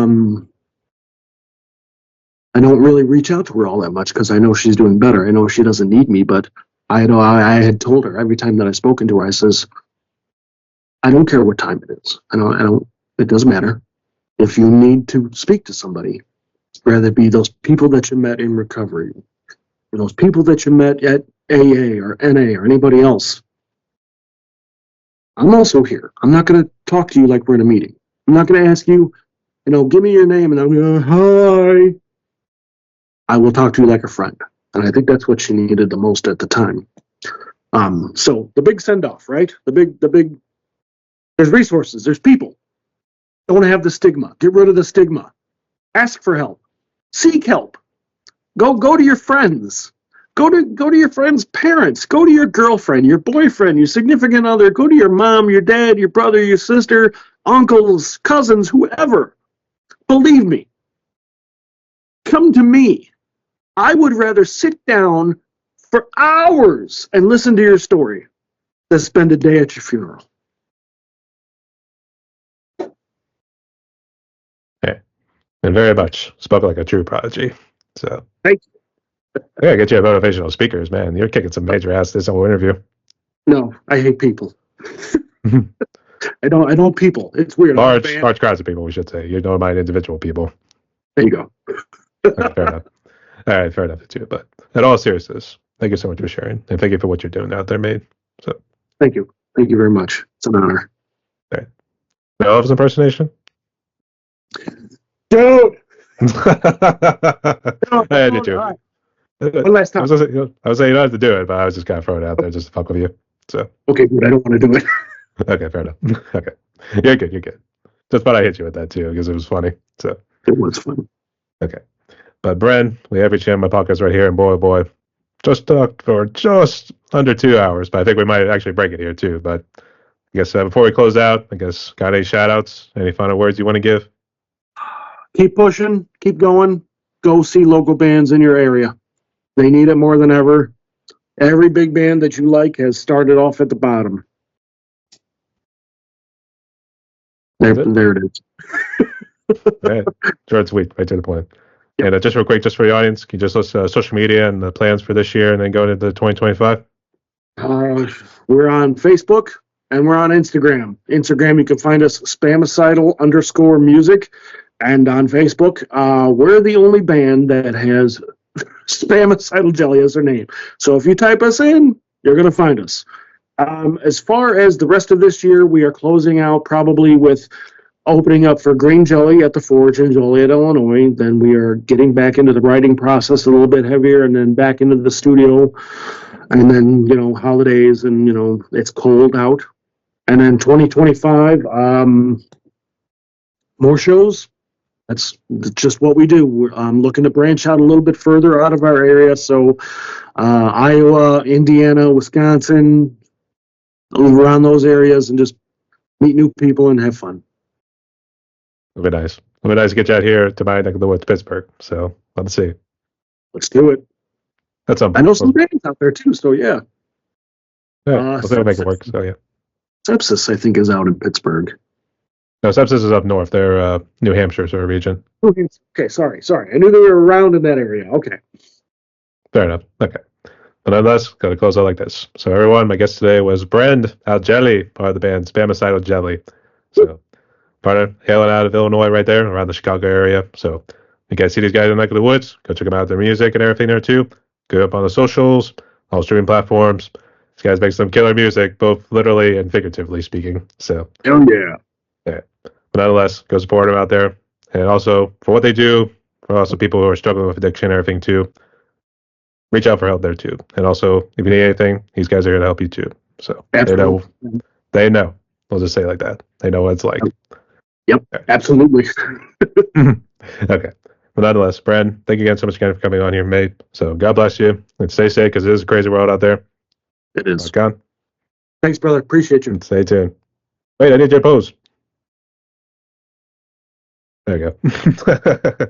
Speaker 2: don't really reach out to her all that much because I know she's doing better. I know she doesn't need me, but I had told her every time that I've spoken to her, I says, I don't care what time it is. It doesn't matter. If you need to speak to somebody, whether it be those people that you met in recovery, or those people that you met at AA or NA or anybody else, I'm also here. I'm not going to talk to you like we're in a meeting. I'm not going to ask you, give me your name and I'm going to, hi. I will talk to you like a friend. And I think that's what she needed the most at the time. So the big send-off, right? The big, there's resources, there's people. Don't have the stigma. Get rid of the stigma. Ask for help. Seek help. Go to your friends. Go to your friends' parents. Go to your girlfriend, your boyfriend, your significant other. Go to your mom, your dad, your brother, your sister, uncles, cousins, whoever. Believe me. Come to me. I would rather sit down for hours and listen to your story than spend a day at your funeral.
Speaker 1: Yeah, and very much spoke like a true prodigy. So
Speaker 2: Thank
Speaker 1: you. I gotta get you a motivational speakers, man. You're kicking some major ass this whole interview.
Speaker 2: No, I hate people. I don't people. It's weird.
Speaker 1: Large crowds of people, we should say. You don't mind individual people.
Speaker 2: There you go.
Speaker 1: Okay, fair enough. All right, fair enough too. But in all seriousness, thank you so much for sharing, and thank you for what you're doing out there, mate. So
Speaker 2: Thank you very much. It's an honor.
Speaker 1: okay. No Elvis impersonation?
Speaker 2: Dude!
Speaker 1: I did too.
Speaker 2: Right. One last time.
Speaker 1: I was saying you don't have to do it, but I was just kind of throwing it out there just to fuck with you. So
Speaker 2: Okay, good. I don't want to do it.
Speaker 1: okay, fair enough. Okay, you're good. Just thought I hit you with that too because it was funny. So
Speaker 2: It was fun.
Speaker 1: okay. But Brend, we have you on my podcast right here, and boy, just talked for just under 2 hours, but I think we might actually break it here too. But I guess before we close out, got any shout outs, any final words you want to give?
Speaker 2: Keep pushing, keep going. Go see local bands in your area. They need it more than ever. Every big band that you like has started off at the bottom. There it is.
Speaker 1: Right. Short, sweet, right to the point.
Speaker 2: Yep.
Speaker 1: And just real quick, just for the audience, can you just list social media and the plans for this year and then go into 2025?
Speaker 2: We're on Facebook and we're on Instagram. Instagram, you can find us Spamicidal_music. And on Facebook, we're the only band that has Spamicidal Jelly as their name. So if you type us in, you're going to find us. As far as the rest of this year, we are closing out probably with opening up for Green Jelly at the Forge in Joliet, Illinois. Then we are getting back into the writing process a little bit heavier and then back into the studio. And then, holidays and, it's cold out. And then 2025, more shows. That's just what we do. We're looking to branch out a little bit further out of our area. So Iowa, Indiana, Wisconsin, around those areas and just meet new people and have fun.
Speaker 1: It'll be nice. It'll be nice to get you out here to my neck of the woods, Pittsburgh. So let's see.
Speaker 2: Let's do it.
Speaker 1: That's something.
Speaker 2: I know some bands out there too, so yeah.
Speaker 1: Yeah, we'll make it work. So yeah.
Speaker 2: Sepsis, I think, is out in Pittsburgh.
Speaker 1: No, Sepsis is up north. They're New Hampshire sort of region.
Speaker 2: Okay, sorry. I knew they were around in that area. Okay.
Speaker 1: Fair enough. Okay. But nonetheless, got to close out like this. So everyone, my guest today was Brend out Jelly, part of the band Spamicidal Jelly. So part of hailing out of Illinois right there, around the Chicago area. So you guys see these guys in the neck of the woods, go check them out, their music and everything there too. Go up on the socials, all streaming platforms. These guys make some killer music, both literally and figuratively speaking. So
Speaker 2: Oh yeah.
Speaker 1: yeah. But nonetheless, go support them out there. And also for what they do, for also people who are struggling with addiction and everything too, reach out for help there too. And also, if you need anything, these guys are here to help you too. So
Speaker 2: Absolutely.
Speaker 1: they know. We'll just say it like that. They know what it's like.
Speaker 2: Yep.
Speaker 1: Okay.
Speaker 2: Absolutely.
Speaker 1: Okay. But nonetheless, Brad, thank you again so much again for coming on here, mate. So God bless you and stay safe because it is a crazy world out there.
Speaker 2: It is.
Speaker 1: Rock on.
Speaker 2: Thanks, brother. Appreciate you.
Speaker 1: And stay tuned. Wait, I need your pose. There you go.